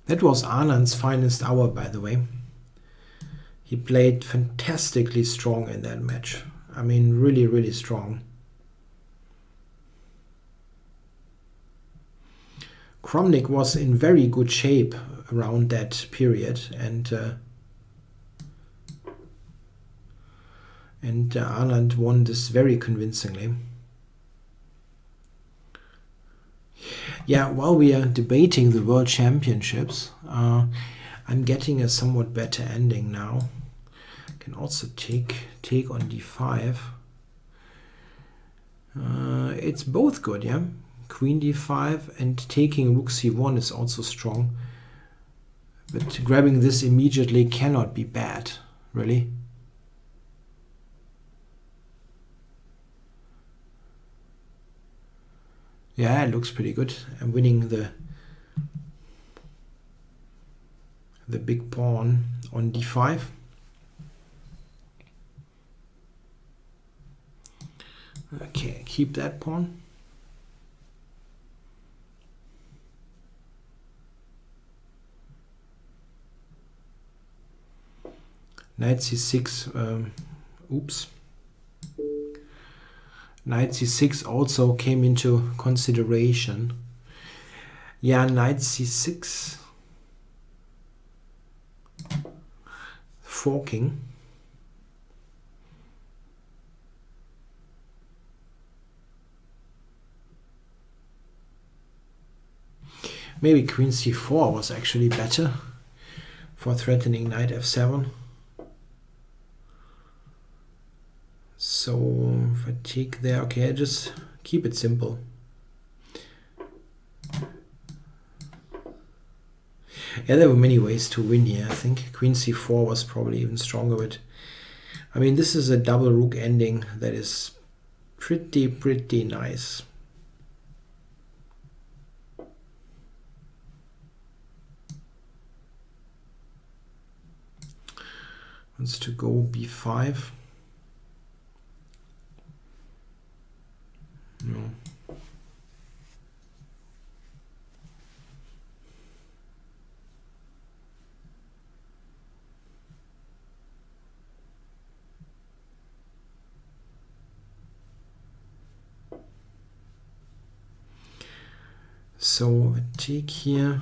That was Anand's finest hour, by the way. He played fantastically strong in that match. I mean, really, really strong. Kramnik was in very good shape around that period, and Ireland won this very convincingly. Yeah, while we are debating the World Championships, I'm getting a somewhat better ending now. I can also take on d5. It's both good, yeah. Queen d5 and taking rook c1 is also strong. But grabbing this immediately cannot be bad, really. Yeah, it looks pretty good. I'm winning the big pawn on d5. Okay, keep that pawn. Knight c6, oops. Knight c6 also came into consideration. Yeah, knight c6. Forking. Maybe queen c4 was actually better for threatening knight f7. So if I take there, okay, I just keep it simple. Yeah, there were many ways to win here. I think queen c4 was probably even stronger, but I mean, this is a double rook ending that is pretty nice. Wants to go b5. No. So I take here.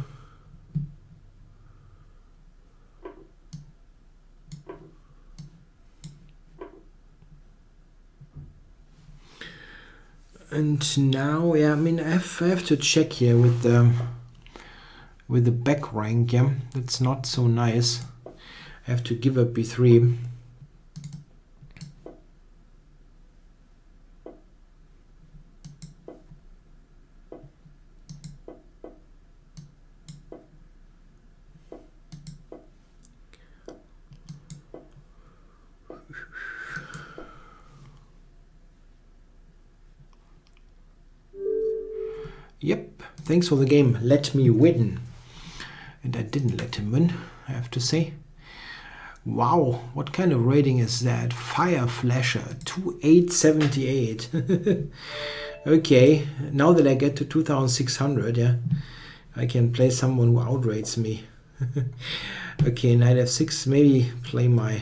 And now, yeah, I mean, I have to check here with the back rank. Yeah, that's not so nice. I have to give up b3. Yep, thanks for the game. Let me win. And I didn't let him win, I have to say. Wow, what kind of rating is that? Fire Flasher, 2878. Okay, now that I get to 2600, yeah, I can play someone who outrates me. Okay, knight f6, maybe play my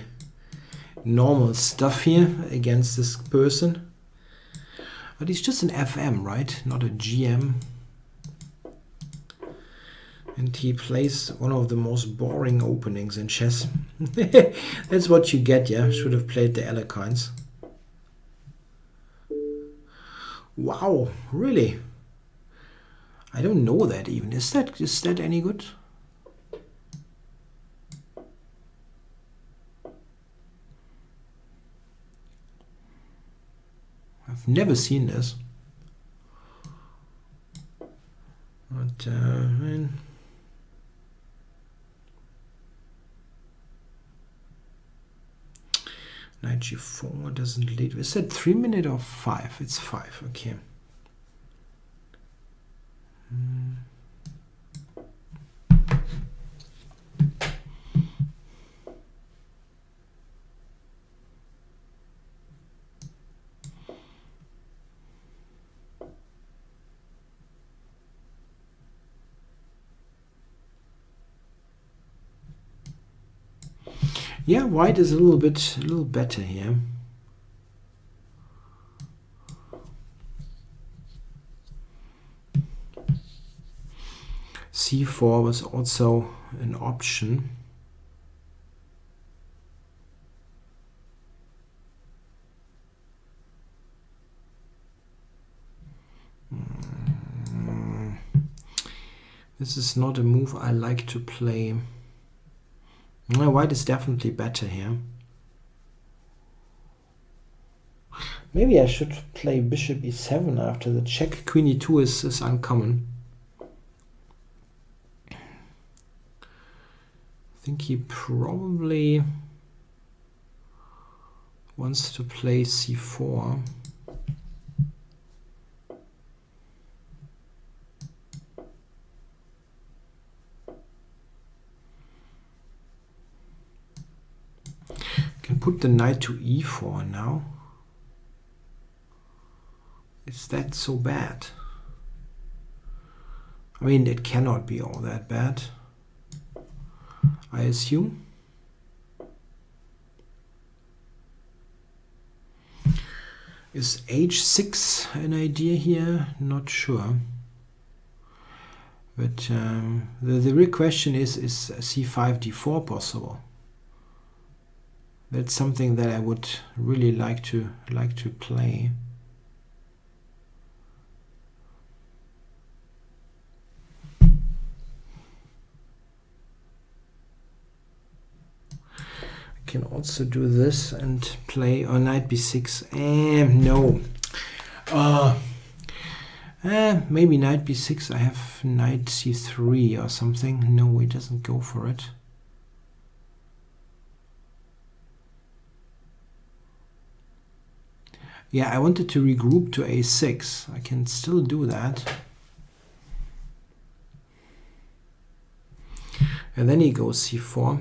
normal stuff here against this person. But he's just an FM, right? Not a GM. And he plays one of the most boring openings in chess. That's what you get, yeah? Should have played the Alekhines. Wow, really? I don't know that even. Is that any good? I've never seen this. But knight g4 doesn't lead. Is that 3 minutes or 5? It's 5. Okay. Yeah, white is a little better here. C4 was also an option. This is not a move I like to play. No, white is definitely better here. Maybe I should play bishop e7 after the check. Queen e2 is uncommon. I think he probably wants to play c4. Can put the knight to e4 now. Is that so bad? I mean, it cannot be all that bad, I assume. Is h6 an idea here? Not sure. But the real question is c5 d4 possible? That's something that I would really like to play. I can also do this and play knight b6. No. Maybe knight b6. I have knight c3 or something. No, he doesn't go for it. Yeah, I wanted to regroup to a6. I can still do that. And then he goes c4.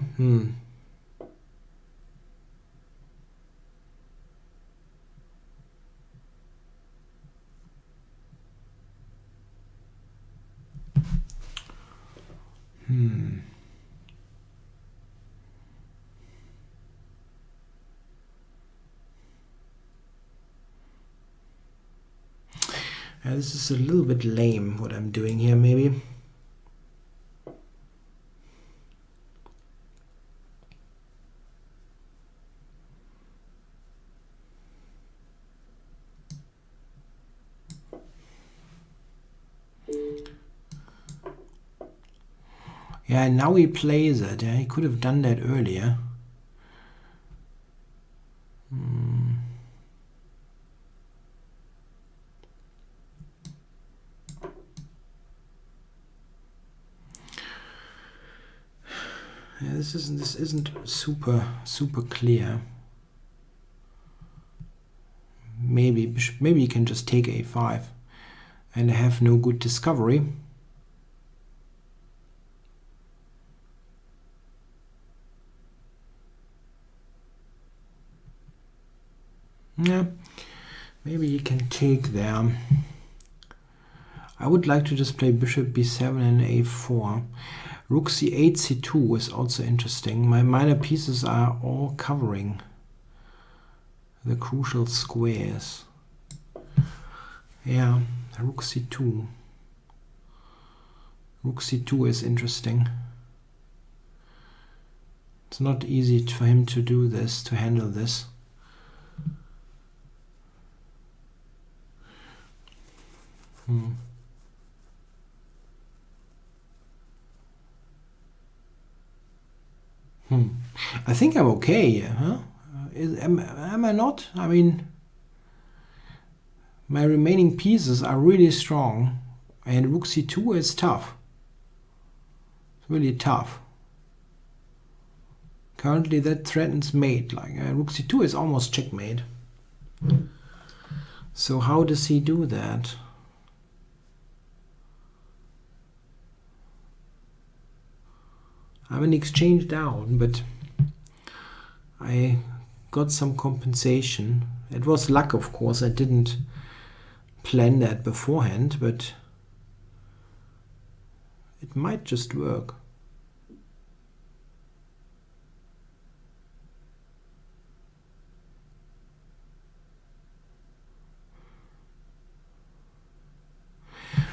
This is a little bit lame what I'm doing here, maybe. Yeah, now he plays it. Yeah, he could have done that earlier. Yeah, this isn't super clear. Maybe you can just take a5 and have no good discovery. Yeah, maybe you can take there. I would like to just play bishop b7 and a4. Rook c8, c2 is also interesting. My minor pieces are all covering the crucial squares. Yeah, rook c2. Rook c2 is interesting. It's not easy for him to do this, to handle this. I think I'm okay, huh? Am I not? I mean, my remaining pieces are really strong, and rook c2 is tough. It's really tough. Currently that threatens mate. Like rook c2 is almost checkmate. So how does he do that? I'm an exchange down, but I got some compensation. It was luck, of course. I didn't plan that beforehand, but it might just work.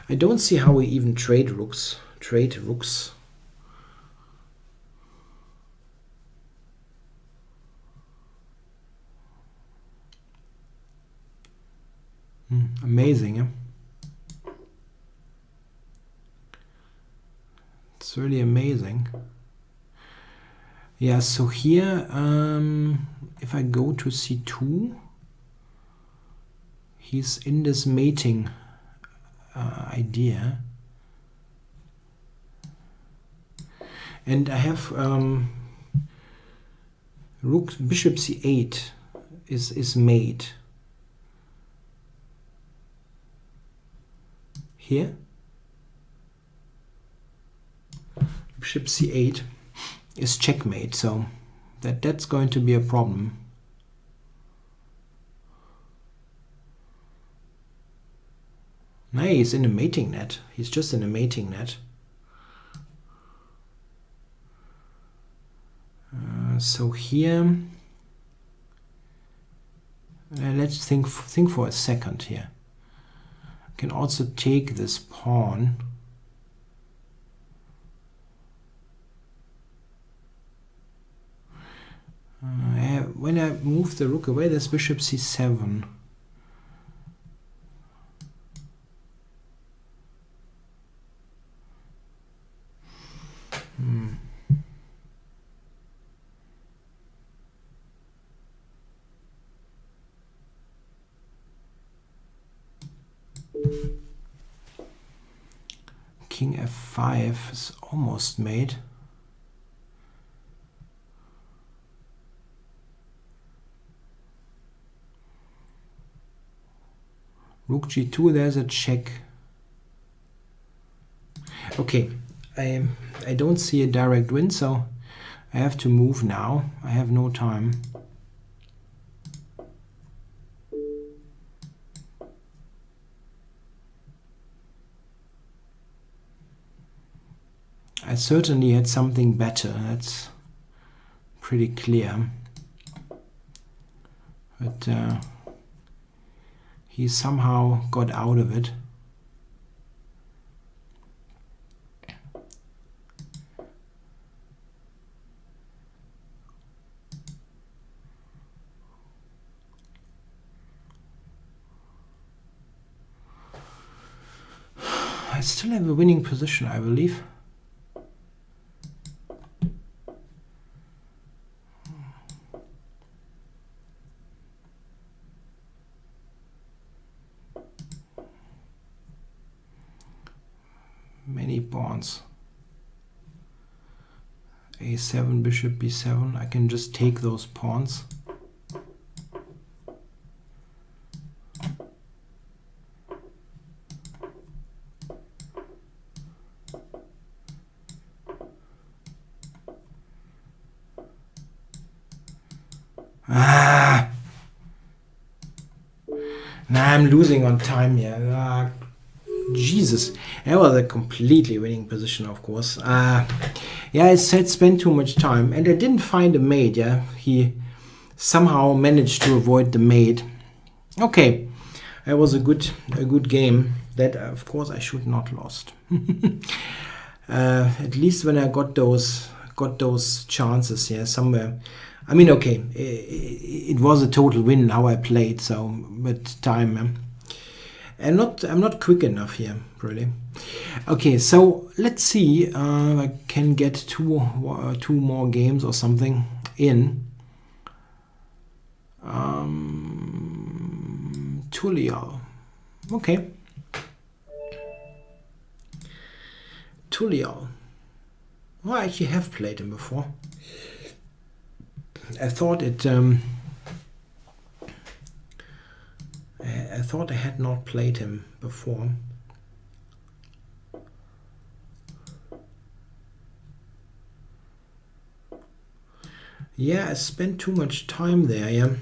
I don't see how we even trade rooks. Amazing, yeah? It's really amazing. Yeah, so here, if I go to c2, he's in this mating idea. And I have Rook, bishop c8 is mate. Here. Bishop c8 is checkmate, so that's going to be a problem. No, he's in a mating net. He's just in a mating net. So here, let's think for a second here. I can also take this pawn. When I move the rook away, there's bishop c7. King f5 is almost made. Rook g2, there's a check. Okay, I don't see a direct win, so I have to move now. I have no time. I certainly had something better, that's pretty clear. But he somehow got out of it. I still have a winning position, I believe. Many pawns. a7, bishop b7. I can just take those pawns. Now I'm losing on time here. Jesus, that was a completely winning position, of course. Yeah, I said spend too much time, and I didn't find a mate. Yeah, he somehow managed to avoid the mate. Okay, that was a good game. That of course I should not lost. At least when I got those chances here somewhere. I mean, okay, it was a total win how I played. So, but time. I'm not quick enough here, really. Okay, so let's see if I can get two more games or something in. Tulial. Okay. Tulial. Well, I actually have played him before. I thought I had not played him before. Yeah, I spent too much time there, yeah.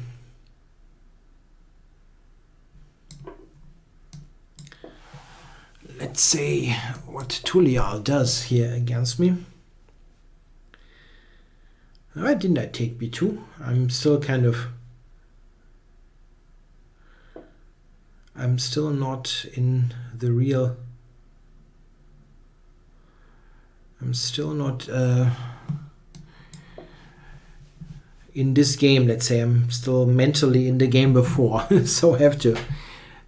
Let's see what Tulial does here against me. Why didn't I take b2? I'm still not in the real. I'm still not in this game. Let's say I'm still mentally in the game before, so I have to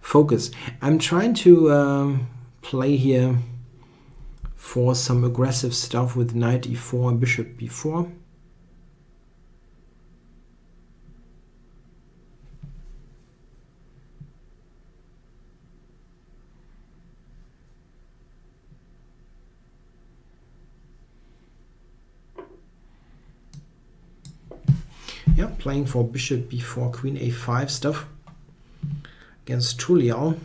focus. I'm trying to play here for some aggressive stuff with knight e4 and bishop b4. Yeah, playing for bishop b4, queen a5 stuff against Tuliao.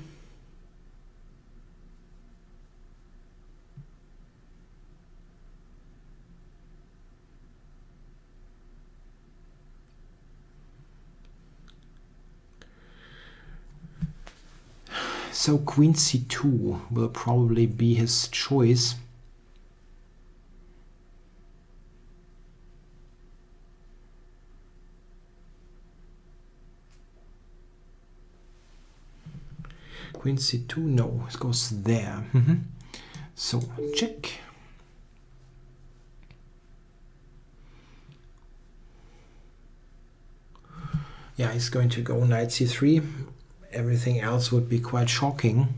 So queen c2 will probably be his choice. Queen c2, no, it goes there. So check. Yeah, he's going to go knight c3. Everything else would be quite shocking.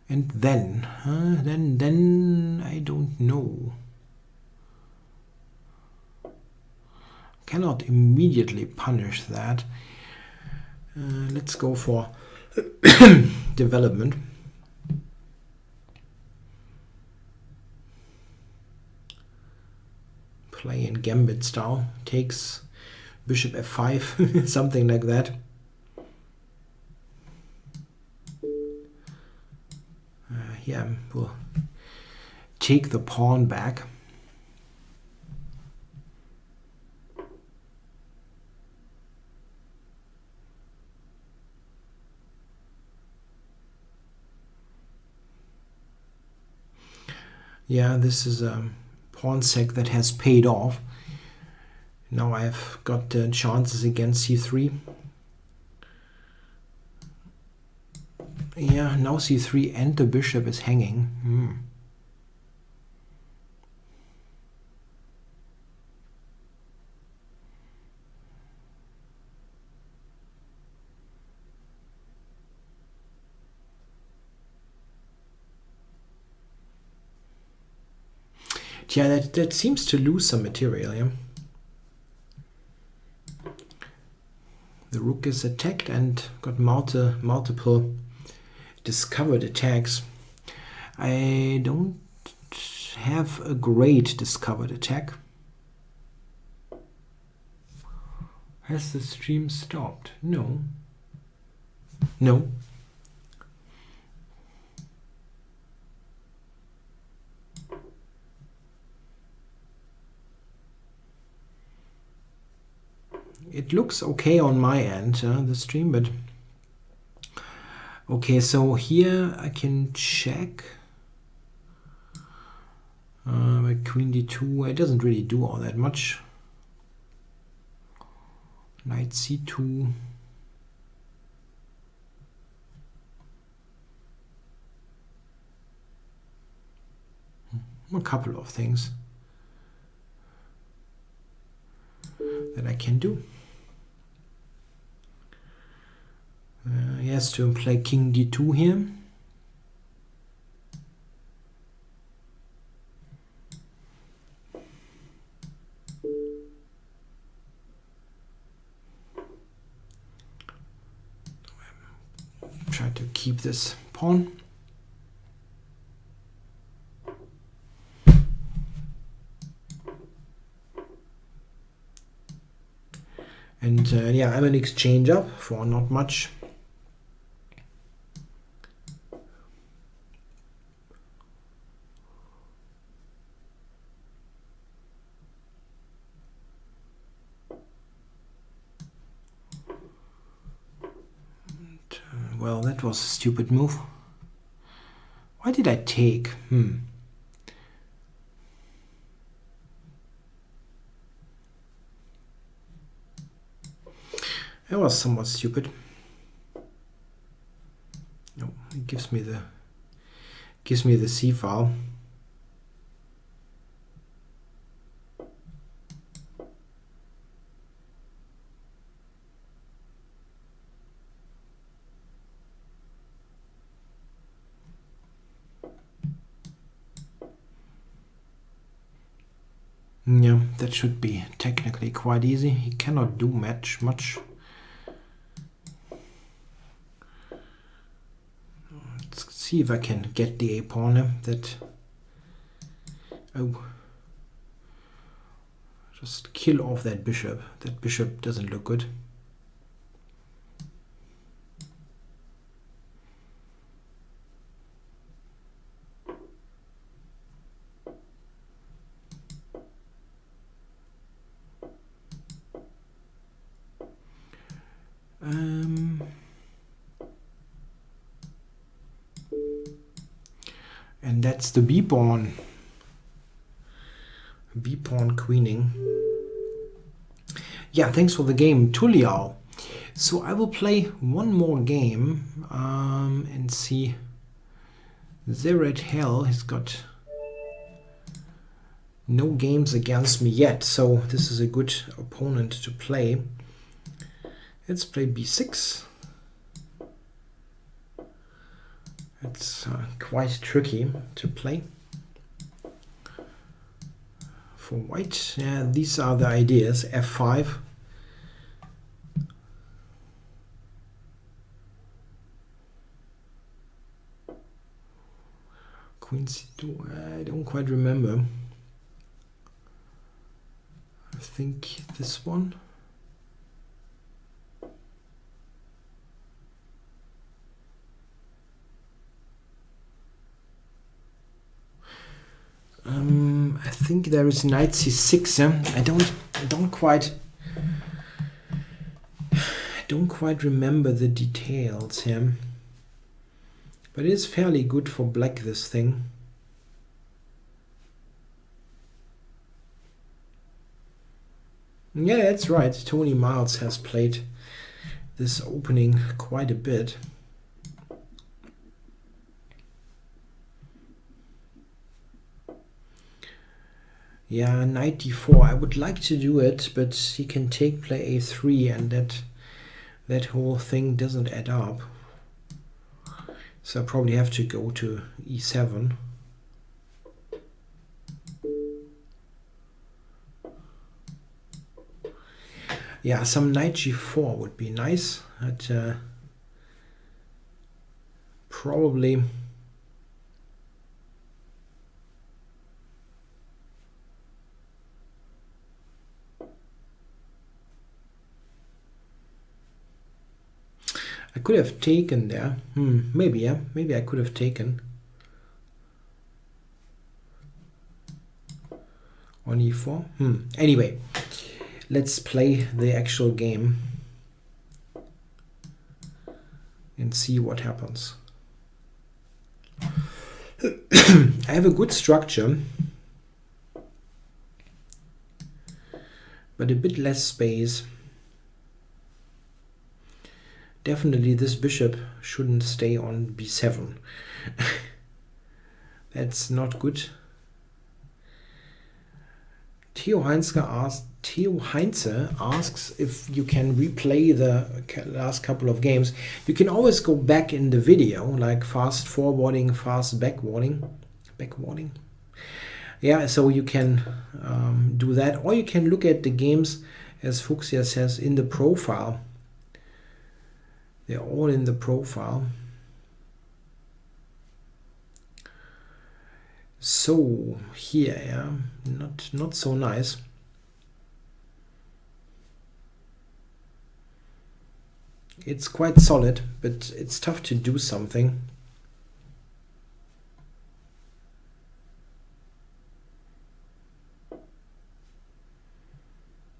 And then I don't know. Cannot immediately punish that. Let's go for development. Play in Gambit style. Takes bishop f5, something like that. Here we'll take the pawn back. Yeah, this is a pawn sec that has paid off. Now I've got chances against c3. Yeah, now c3 and the bishop is hanging. Yeah, that seems to lose some material, yeah. The rook is attacked and got multiple discovered attacks. I don't have a great discovered attack. Has the stream stopped? No. No. It looks okay on my end, the stream, but okay, so here I can check. But queen d2, it doesn't really do all that much. Knight c2. A couple of things that I can do. He has to play king d2 here. Try to keep this pawn. And yeah, I'm an exchange up for not much. Well, that was a stupid move. Why did I take? That was somewhat stupid. No, it gives me the C file. Yeah, that should be technically quite easy. He cannot do much. Let's see if I can get the a-pawn. That... Oh. Just kill off that bishop. That bishop doesn't look good. And that's the b-pawn. B-pawn queening. Yeah, thanks for the game, Tuliao. So I will play one more game and see. Zered Hell has got no games against me yet, so this is a good opponent to play. Let's play b6. It's quite tricky to play. For white, yeah, these are the ideas. f5. Queen c2, I don't quite remember. I think this one. I think there is knight c6. I don't quite remember the details here. But it is fairly good for black, this thing. Yeah, that's right. Tony Miles has played this opening quite a bit. Yeah, knight d4. I would like to do it, but he can take play a3, and that whole thing doesn't add up. So I probably have to go to e7. Yeah, some knight g4 would be nice. But probably... I could have taken there. Maybe, yeah. Maybe I could have taken. On e4. Anyway, let's play the actual game and see what happens. I have a good structure, but a bit less space. Definitely this bishop shouldn't stay on b7. That's not good. Theo Heinze asks if you can replay the last couple of games. You can always go back in the video, like fast forwarding, fast backwarding. Yeah, so you can do that, or you can look at the games, as Fuchsia says, in the profile. They're all in the profile. So here, yeah, not so nice. It's quite solid, but it's tough to do something.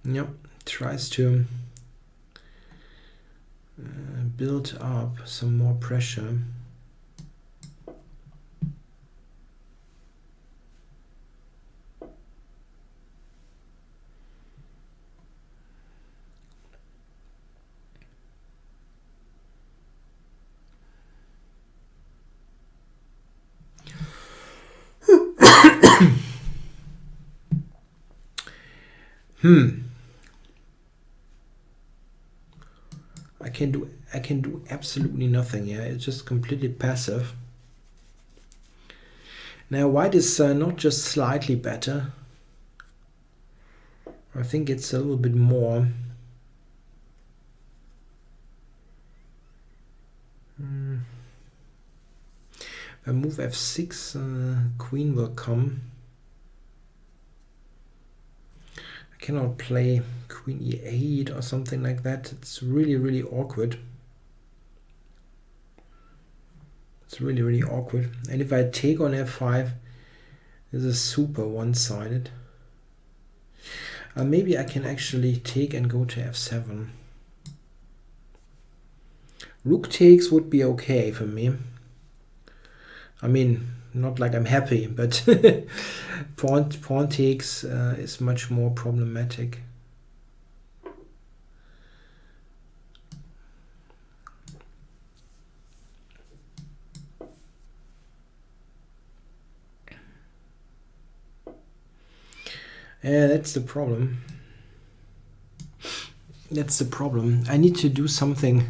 Yep, tries to build up some more pressure. I can do absolutely nothing. Yeah, it's just completely passive. Now white is not just slightly better. I think it's a little bit more. If I move f6, queen will come. I cannot play queen e8 or something like that. It's really, really awkward. It's really, really awkward. And if I take on f5, this is super one-sided. Maybe I can actually take and go to f7. Rook takes would be okay for me. I mean, not like I'm happy, but pawn takes is much more problematic. Yeah, that's the problem. That's the problem. I need to do something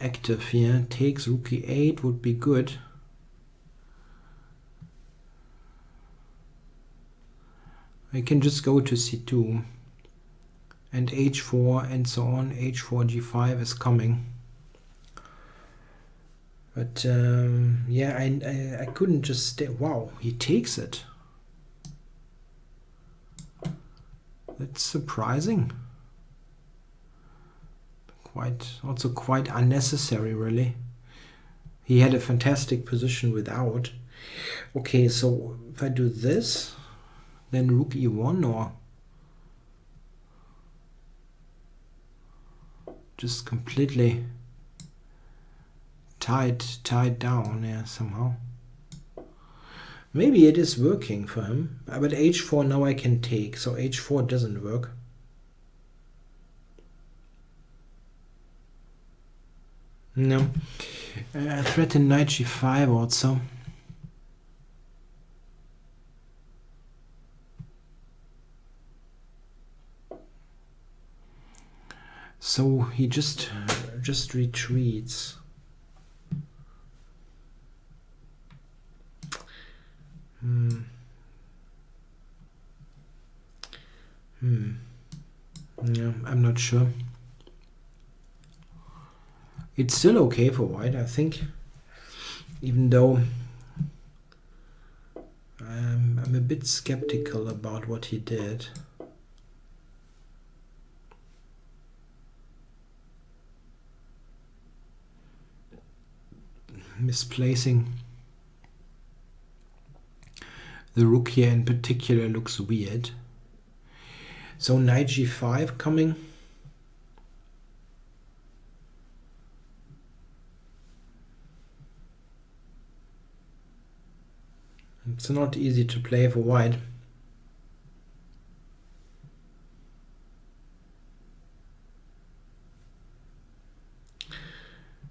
active here. Takes rook e8 would be good. I can just go to c2 and h4 and so on. h4 g5 is coming. But yeah, I couldn't just stay. Wow, he takes it. That's surprising. Also quite unnecessary, really. He had a fantastic position without. Okay, so if I do this, then rook e1, or just completely tied down, yeah, somehow. Maybe it is working for him, but h4 now I can take, so h4 doesn't work. No. Threaten knight g5 also. So he just retreats. Yeah, I'm not sure. It's still okay for white, I think, even though I'm a bit skeptical about what he did. Misplacing the rook here in particular looks weird. So knight g5 coming. It's not easy to play for white.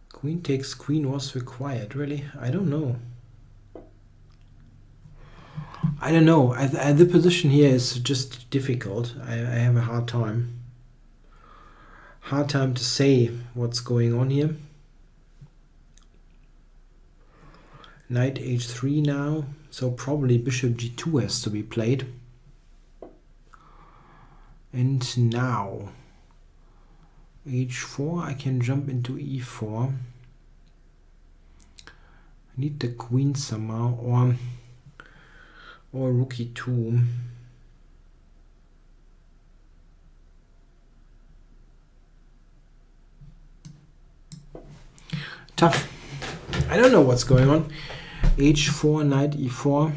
Queen takes queen was required, really? I don't know. I don't know. The position here is just difficult. I have a hard time. Hard time to say what's going on here. Knight h3 now. So probably bishop g2 has to be played. And now h4, I can jump into e4. I need the queen somehow, or rook e2. Tough. I don't know what's going on. h4, knight e4.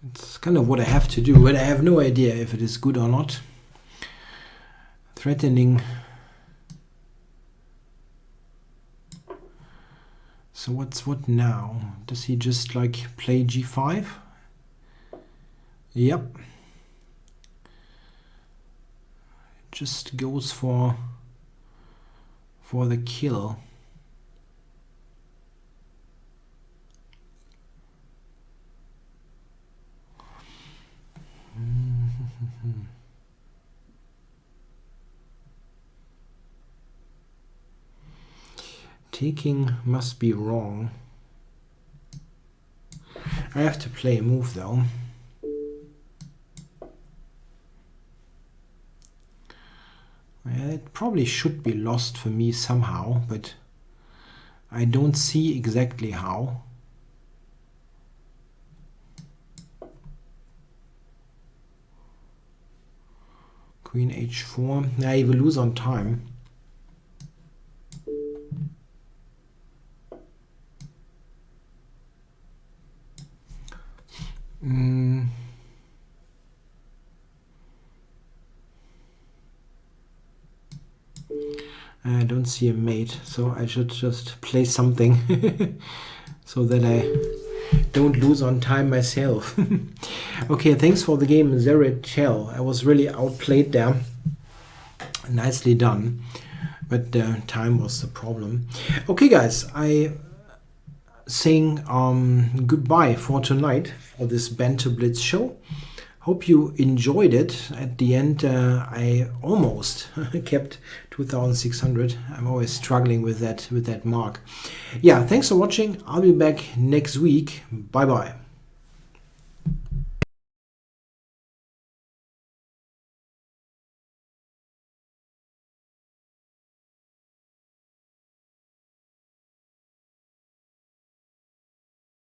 It's kind of what I have to do, but I have no idea if it is good or not. Threatening. So what now? Does he just like play g5? Yep. Just goes for the kill. taking must be wrong. I have to play a move though. It probably should be lost for me somehow, but I don't see exactly how. Queen h4. Yeah, he will lose on time. I don't see a mate, so I should just play something so that I don't lose on time myself. Okay, thanks for the game, Zerid Chell. I was really outplayed there. Nicely done, but time was the problem. Okay, guys, I saying goodbye for tonight for this Banter Blitz show. Hope you enjoyed it. At the end, I almost kept 2,600. I'm always struggling with that mark. Yeah, thanks for watching. I'll be back next week. Bye bye.